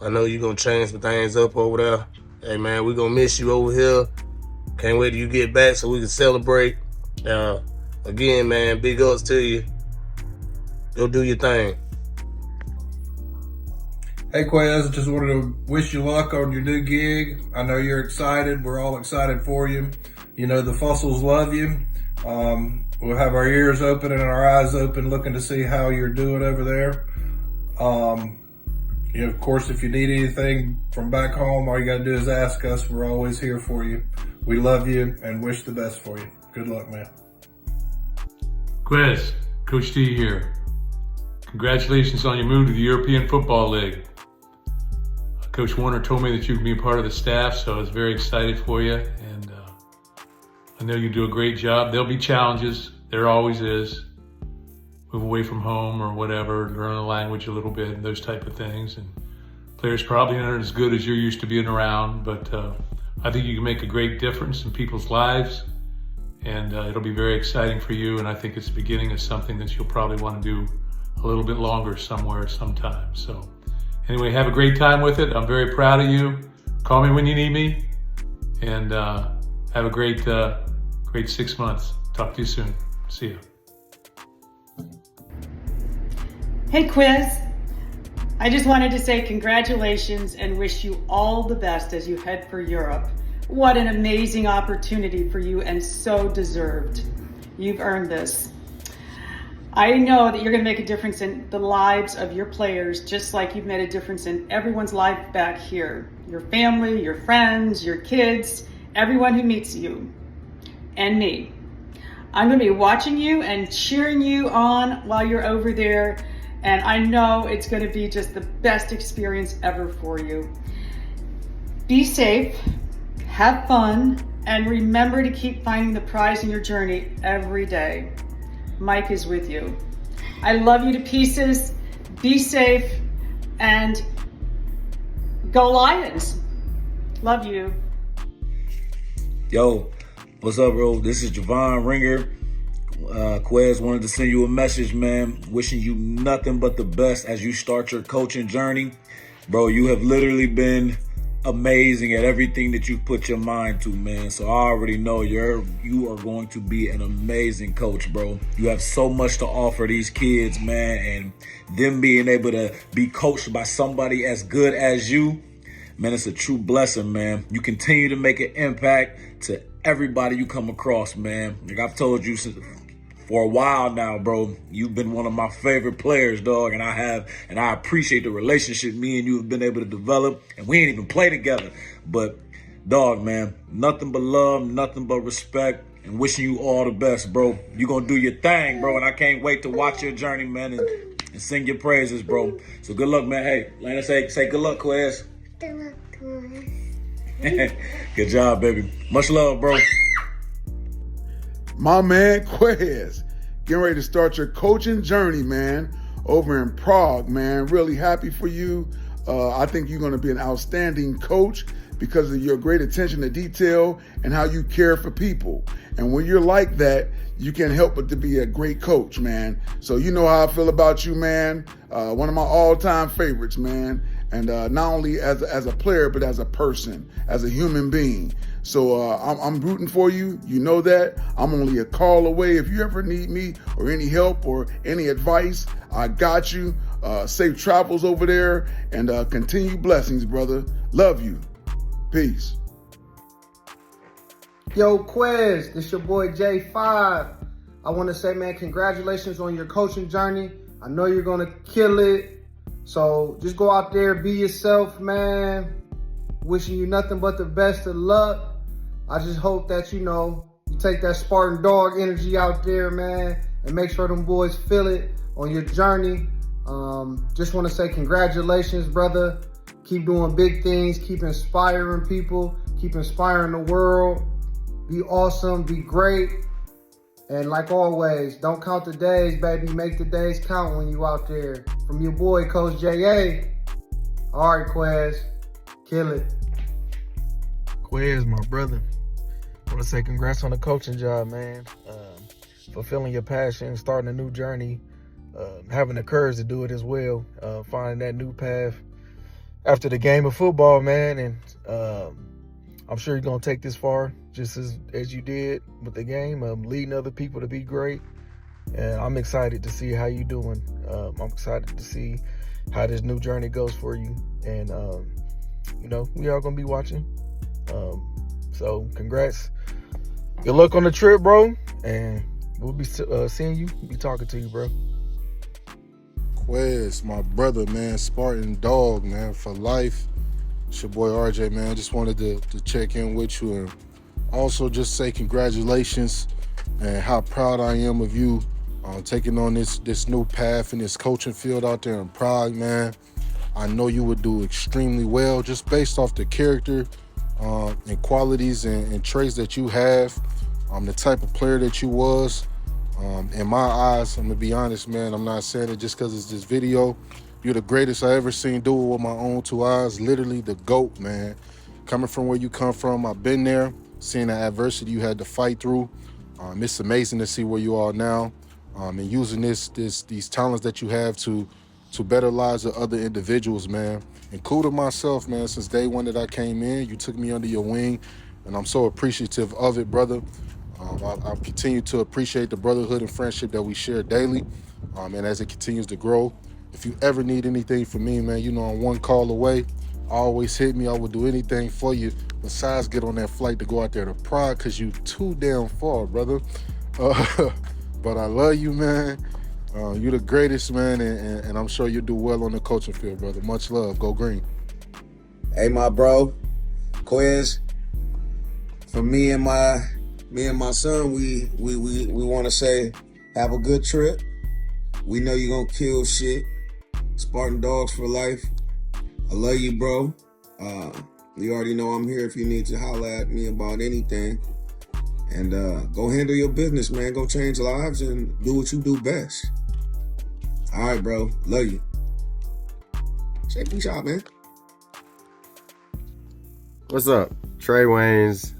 I know you're going to change some things up over there. Hey, man, we're going to miss you over here. Can't wait till you get back so we can celebrate. Again, man, big ups to you. Go do your thing. Hey, Quez, just wanted to wish you luck on your new gig. I know you're excited. We're all excited for you. You know, the Fussels love you. We'll have our ears open and our eyes open looking to see how you're doing over there. You know, of course, if you need anything from back home, all you got to do is ask us. We're always here for you. We love you and wish the best for you. Good luck, man. Quiz, Coach D here. Congratulations on your move to the European Football League. Coach Warner told me that you can be a part of the staff, so I was very excited for you. And I know you do a great job. There'll be challenges. There always is. Move away from home or whatever, learn the language a little bit, and those type of things. And players probably aren't as good as you're used to being around, but I think you can make a great difference in people's lives. And it'll be very exciting for you. And I think it's the beginning of something that you'll probably want to do a little bit longer somewhere sometime. So anyway, have a great time with it. I'm very proud of you. Call me when you need me. And have a great 6 months. Talk to you soon. See you. Hey, Quiz. I just wanted to say congratulations and wish you all the best as you head for Europe. What an amazing opportunity for you and so deserved. You've earned this. I know that you're going to make a difference in the lives of your players, just like you've made a difference in everyone's life back here. Your family, your friends, your kids, everyone who meets you, and me. I'm going to be watching you and cheering you on while you're over there, and I know it's going to be just the best experience ever for you. Be safe, have fun, and remember to keep finding the prize in your journey every day. Mike is with you. I love you to pieces. Be safe and go Lions. Love you. Yo, what's up, bro? This is Javon Ringer. Quez wanted to send you a message, man. Wishing you nothing but the best as you start your coaching journey. Bro, you have literally been amazing at everything that you put your mind to, man. So I already know you are going to be an amazing coach, bro. You have so much to offer these kids, man, and them being able to be coached by somebody as good as you, man, it's a true blessing, man. You continue to make an impact to everybody you come across, man. Like I've told you for a while now, bro, you've been one of my favorite players, dog, and I appreciate the relationship me and you have been able to develop, and we ain't even play together. But, dog, man, nothing but love, nothing but respect, and wishing you all the best, bro. You gonna do your thing, bro, and I can't wait to watch your journey, man, and sing your praises, bro. So good luck, man. Hey, Lana, say good luck, Quez. Good luck, Quez. Good job, baby. Much love, bro. My man Quez, getting ready to start your coaching journey, man, over in Prague, man. Really happy for you. I think you're going to be an outstanding coach because of your great attention to detail and how you care for people. And when you're like that, you can't help but to be a great coach, man. So you know how I feel about you, man. One of my all-time favorites, man. And not only as a player, but as a person, as a human being. So I'm rooting for you. You know that. I'm only a call away. If you ever need me or any help or any advice, I got you. Safe travels over there and continued blessings, brother. Love you. Peace. Yo, Quez, this your boy J5. I want to say, man, congratulations on your coaching journey. I know you're going to kill it. So just go out there, be yourself, man. Wishing you nothing but the best of luck. I just hope that, you take that Spartan dog energy out there, man, and make sure them boys feel it on your journey. Just want to say congratulations, brother. Keep doing big things. Keep inspiring people. Keep inspiring the world. Be awesome. Be great. And like always, don't count the days, baby. Make the days count when you out there. From your boy, Coach J.A. All right, Quez. Kill it. Quez, my brother. I want to say congrats on the coaching job, man. Fulfilling your passion, starting a new journey, having the courage to do it as well, finding that new path after the game of football, man. And I'm sure you're going to take this far just as you did with the game, leading other people to be great. And I'm excited to see how you're doing. I'm excited to see how this new journey goes for you. And, we are going to be watching. So congrats. Good luck on the trip, bro. And we'll be seeing you, be talking to you, bro. Quez, my brother, man. Spartan dog, man, for life. It's your boy RJ, man. Just wanted to check in with you and also just say congratulations and how proud I am of you taking on this new path in this coaching field out there in Prague, man. I know you would do extremely well just based off the character and qualities and traits that you have, the type of player that you was. In my eyes, I'm gonna be honest, man, I'm not saying it just because it's this video. You're the greatest I ever seen do it with my own two eyes. Literally the GOAT, man. Coming from where you come from, I've been there, seeing the adversity you had to fight through. It's amazing to see where you are now, and using these talents that you have to better lives of other individuals, man. Including myself, man. Since day one that I came in, you took me under your wing, and I'm so appreciative of it, brother. I continue to appreciate the brotherhood and friendship that we share daily, and as it continues to grow. If you ever need anything from me, man, I'm one call away. Always hit me. I will do anything for you besides get on that flight to go out there to Prague because you too damn far, brother. But I love you, man. You're the greatest, man, and I'm sure you'll do well on the coaching field, brother. Much love. Go Green. Hey, my bro, Quez. For me and my son, we want to say have a good trip. We know you're gonna kill shit. Spartan dogs for life. I love you, bro. You already know I'm here if you need to holler at me about anything. And go handle your business, man. Go change lives and do what you do best. All right, bro. Love you. Say peace out, man. What's up? Trey Waynes.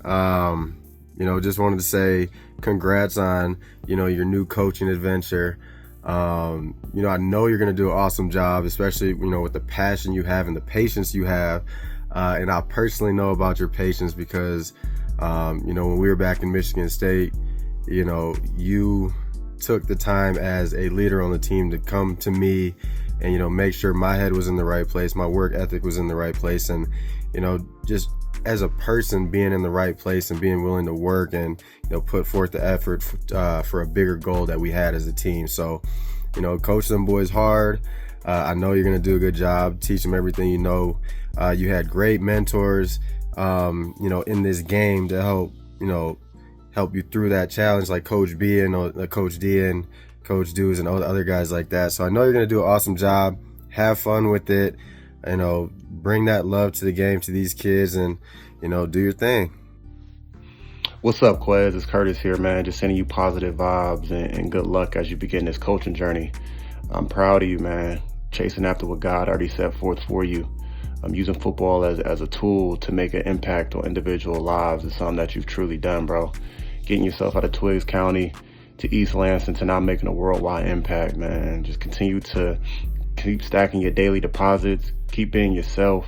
Just wanted to say congrats on, your new coaching adventure. I know you're going to do an awesome job, especially, with the passion you have and the patience you have. And I personally know about your patience because, when we were back in Michigan State, you took the time as a leader on the team to come to me and, make sure my head was in the right place, my work ethic was in the right place. And, just as a person being in the right place and being willing to work and, put forth the effort for a bigger goal that we had as a team. So, coach them boys hard. I know you're going to do a good job. Teach them everything you know. You had great mentors, in this game to help you through that challenge, like Coach B and Coach D and Coach Dews and all the other guys like that. So I know you're going to do an awesome job. Have fun with it. bring that love to the game to these kids and, do your thing. What's up, Quez? It's Curtis here, man. Just sending you positive vibes and good luck as you begin this coaching journey. I'm proud of you, man. Chasing after what God already set forth for you. I'm using football as a tool to make an impact on individual lives is something that you've truly done, bro. Getting yourself out of Twiggs County to East Lansing to now making a worldwide impact, man. Just continue to keep stacking your daily deposits, keep being yourself,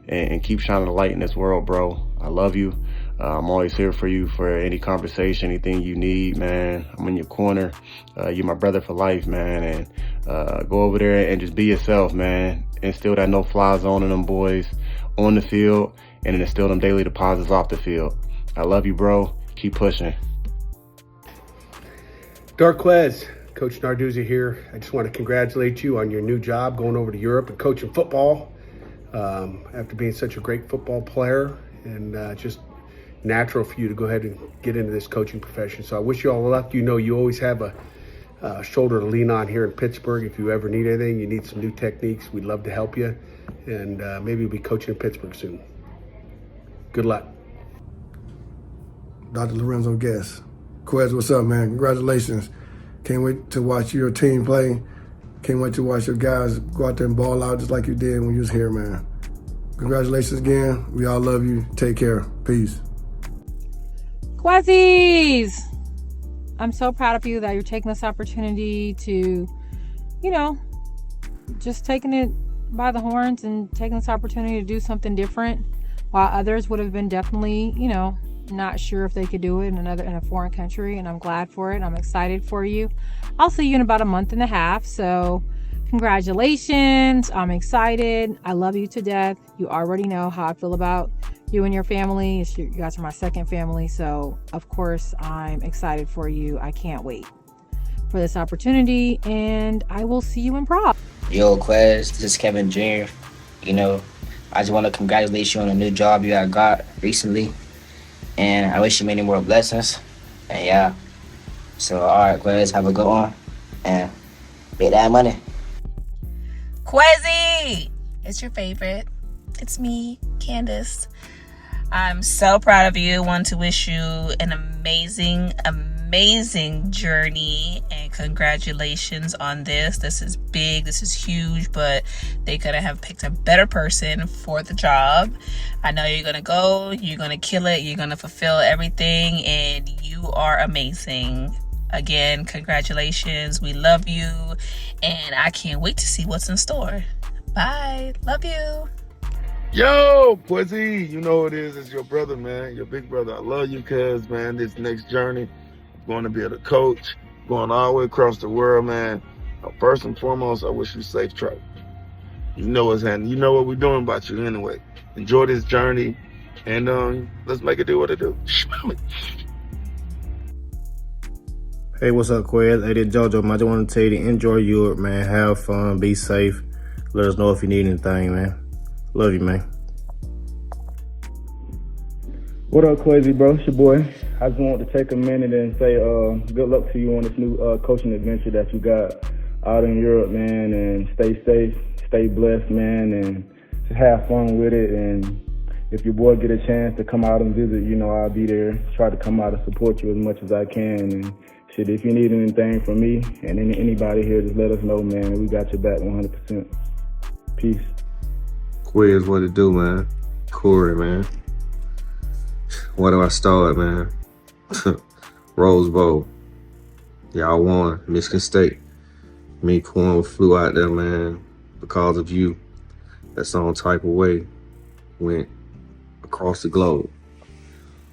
and keep shining a light in this world, bro. I love you. I'm always here for you for any conversation, anything you need, man. I'm in your corner. You're my brother for life, man. And go over there and just be yourself, man. Instill that no-fly zone in them boys on the field, and then instill them daily deposits off the field. I love you, bro. Keep pushing. Darquez, Coach Narduzzi here. I just want to congratulate you on your new job going over to Europe and coaching football. After being such a great football player, and just natural for you to go ahead and get into this coaching profession. So I wish you all luck. You always have a shoulder to lean on here in Pittsburgh. If you ever need anything, you need some new techniques, we'd love to help you. And maybe you'll be coaching in Pittsburgh soon. Good luck. Dr. Lorenzo Guest. Quez, what's up, man? Congratulations. Can't wait to watch your team play. Can't wait to watch your guys go out there and ball out just like you did when you was here, man. Congratulations again. We all love you. Take care. Peace. Quezzies! I'm so proud of you that you're taking this opportunity to, just taking it by the horns and taking this opportunity to do something different, while others would have been definitely, not sure if they could do it in a foreign country. And I'm glad for it. I'm excited for you. I'll see you in about a month and a half. So congratulations. I'm excited. I love you to death. You already know how I feel about you and your family. You guys are my second family. So of course I'm excited for you. I can't wait for this opportunity, and I will see you in Prague. Yo, Quez, this is Kevin Jr. I just want to congratulate you on a new job you got recently. And I wish you many more blessings. And yeah. So, all right, Quez, have a good one. And make that money. Quezzy! It's your favorite. It's me, Candace. I'm so proud of you. Want to wish you an amazing journey, and congratulations on this. This is big, this is huge, but they could have picked a better person for the job. I know you're gonna go, you're gonna kill it, you're gonna fulfill everything, and you are amazing. Again, congratulations. We love you, and I can't wait to see what's in store. Bye. Love you. Yo, Quizzy, you know what it is. It's your brother, man. Your big brother. I love you, cuz, man. This next journey, going to be able to coach, going all the way across the world, man. First and foremost, I wish you safe travel. You know what's happening. You know what we're doing about you anyway. Enjoy this journey, and let's make it do what it do. Hey, what's up, Quez? Hey, this JoJo, man. I just want to tell you to enjoy Europe, man. Have fun, be safe. Let us know if you need anything, man. Love you, man. What up, Quezzy, bro? It's your boy. I just want to take a minute and say good luck to you on this new coaching adventure that you got out in Europe, man. And stay safe, stay blessed, man, and just have fun with it. And if your boy get a chance to come out and visit, I'll be there. Try to come out and support you as much as I can. And shit, if you need anything from me and anybody here, just let us know, man. We got your back 100%. Peace. Quez, what it do, man? Corey, man. Where do I start, man? Rose Bowl. Y'all won. Michigan State. Me, Corn flew out there, man, because of you. That some type of way went across the globe.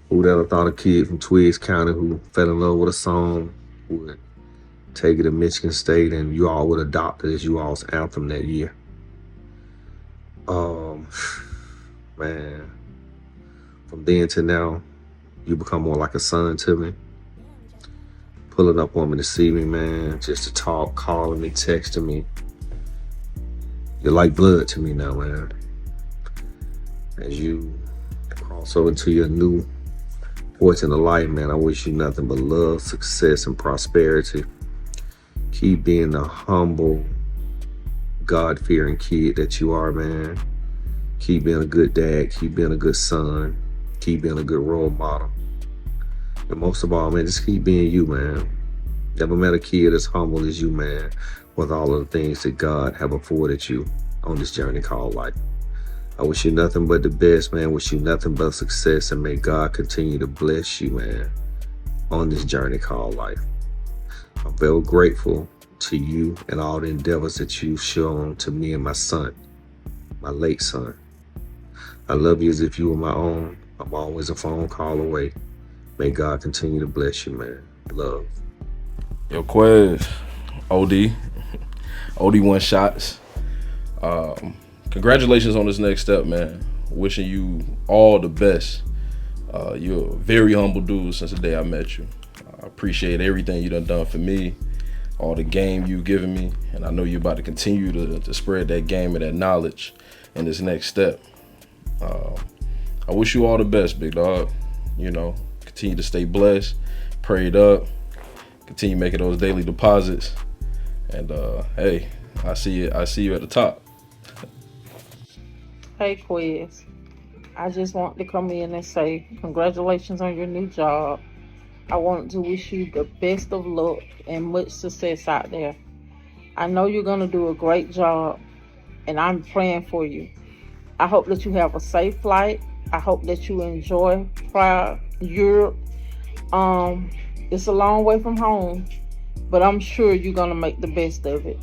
Who'd ever thought a kid from Twiggs County who fell in love with a song would take it to Michigan State, and you all would adopt it as you all's anthem that year. Man, from then to now, you become more like a son to me. Pulling up on me to see me, man, just to talk, calling me, texting me. You're like blood to me now, man. As you cross over to your new fortune of life, man, I wish you nothing but love, success, and prosperity. Keep being a humble God-fearing kid that you are, man. Keep being a good dad, keep being a good son, keep being a good role model. And most of all, man, just keep being you, man. Never met a kid as humble as you, man, with all of the things that God have afforded you on this journey called life. I wish you nothing but the best, man. Wish you nothing but success, and may God continue to bless you, man, on this journey called life. I'm very grateful to you and all the endeavors that you've shown to me and my son, my late son. I love you as if you were my own. I'm always a phone call away. May God continue to bless you, man. Love. Yo, Quez, OD 1 shots. Congratulations on this next step, man. Wishing you all the best. You're a very humble dude since the day I met you. I appreciate everything you done for me, all the game you've given me, and I know you're about to continue to spread that game and that knowledge in this next step. I wish you all the best, big dog. You know, continue to stay blessed, prayed up, continue making those daily deposits, and hey, I see you at the top. Hey, Quiz. I just want to come in and say congratulations on your new job. I want to wish you the best of luck and much success out there. I know you're going to do a great job, and I'm praying for you. I hope that you have a safe flight. I hope that you enjoy Europe. It's a long way from home, but I'm sure you're going to make the best of it.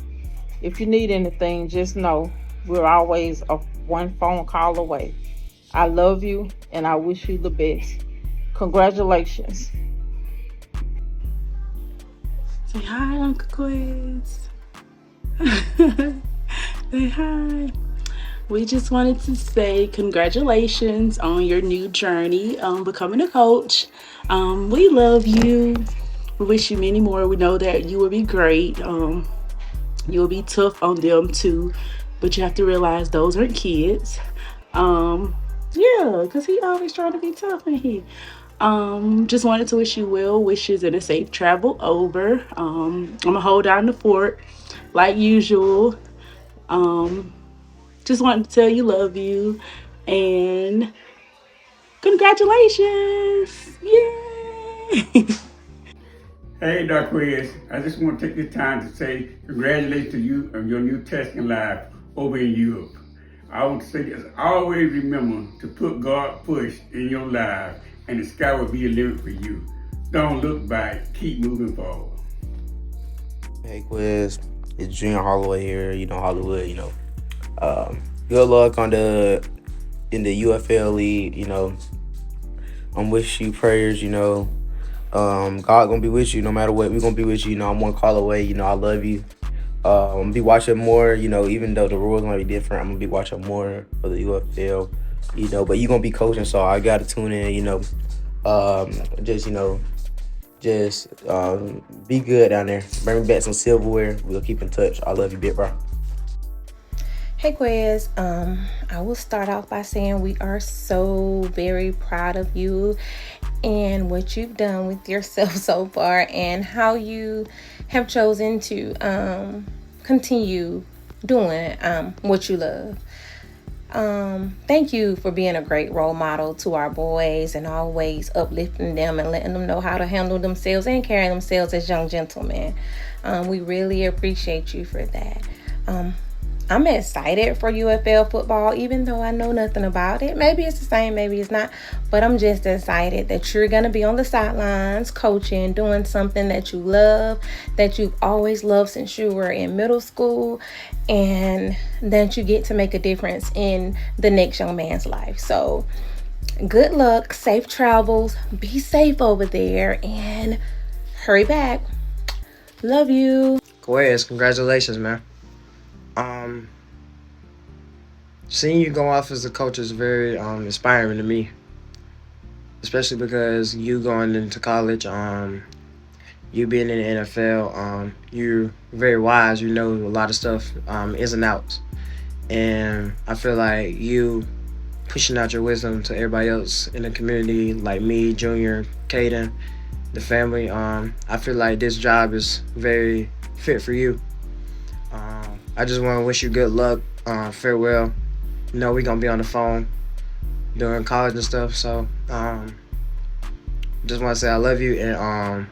If you need anything, just know we're always one phone call away. I love you, and I wish you the best. Congratulations. Say hi, Uncle Quiz. Say hi. We just wanted to say congratulations on your new journey, becoming a coach. We love you. We wish you many more. We know that you will be great. You will be tough on them too, but you have to realize those aren't kids. Yeah, because he always trying to be tough in here. Just wanted to wish you well wishes and a safe travel over. I'm gonna hold down the fort like usual. Just wanted to tell you love you and congratulations. Yay! Hey, Dr. Quiz, I just want to take this time to say congratulations to you on your new testing life over in Europe. I want to say this, always remember to put God first in your life, and the sky will be a limit for you. Don't look back, keep moving forward. Hey, Quiz, it's Junior Holloway here, Hollywood, good luck in the UFL league, I'm wish you prayers, God gonna be with you no matter what. We're gonna be with you, I'm one call away, I love you. I'm gonna be watching more, even though the rules might be different, I'm gonna be watching more for the UFL, but you're gonna be coaching, so I gotta tune in, just be good down there. Bring me back some silverware. We'll keep in touch. I love you, big bro. Hey, Quiz. I will start off by saying we are so very proud of you and what you've done with yourself so far and how you have chosen to continue doing what you love. Thank you for being a great role model to our boys and always uplifting them and letting them know how to handle themselves and carry themselves as young gentlemen. We really appreciate you for that. I'm excited for UFL football, even though I know nothing about it. Maybe it's the same, maybe it's not. But I'm just excited that you're going to be on the sidelines, coaching, doing something that you love, that you've always loved since you were in middle school, and that you get to make a difference in the next young man's life. So good luck, safe travels, be safe over there, and hurry back. Love you. Quiz, congratulations, man. Seeing you go off as a coach is very inspiring to me, especially because you going into college, you being in the NFL, you're very wise, you know a lot of stuff, ins and outs, and I feel like you pushing out your wisdom to everybody else in the community, like me, Junior, Caden, the family. I feel like this job is very fit for you. I just want to wish you good luck, farewell. You know, we're going to be on the phone during college and stuff, so just want to say I love you, and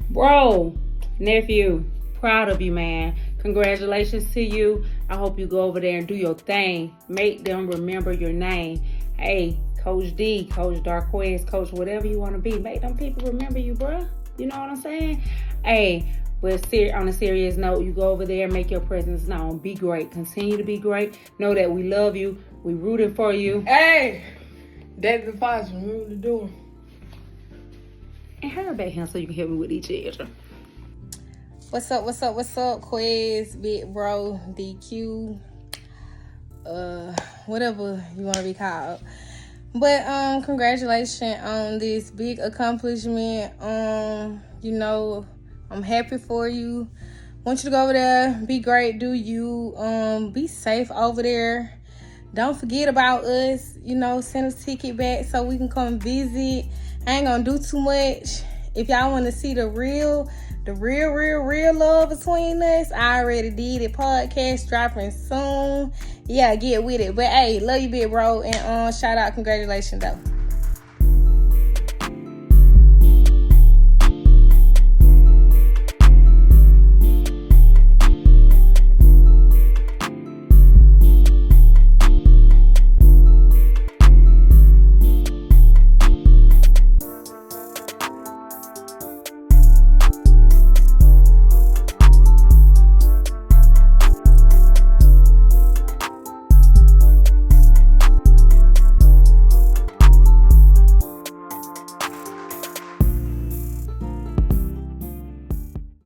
Bro, nephew, proud of you, man. Congratulations to you. I hope you go over there and do your thing. Make them remember your name. Hey, Coach D, Coach Darquez, Coach whatever you want to be. Make them people remember you, bro. You know what I'm saying? Hey, but on a serious note, you go over there, make your presence known. Be great. Continue to be great. Know that we love you. We rooting for you. Hey, that's the advice. Remember to do it. And hurry back here so you can help me with each other. What's up, Quiz, Big Bro, DQ, whatever you want to be called. But congratulations on this big accomplishment. You know, I'm happy for you. Want you to go over there, be great, do you. Be safe over there. Don't forget about us. You know, send us a ticket back so we can come visit. I ain't gonna do too much. If y'all want to see the real love between us, I already did it. Podcast dropping soon. Yeah, get with it. But hey, love you, big bro. And shout out, congratulations though.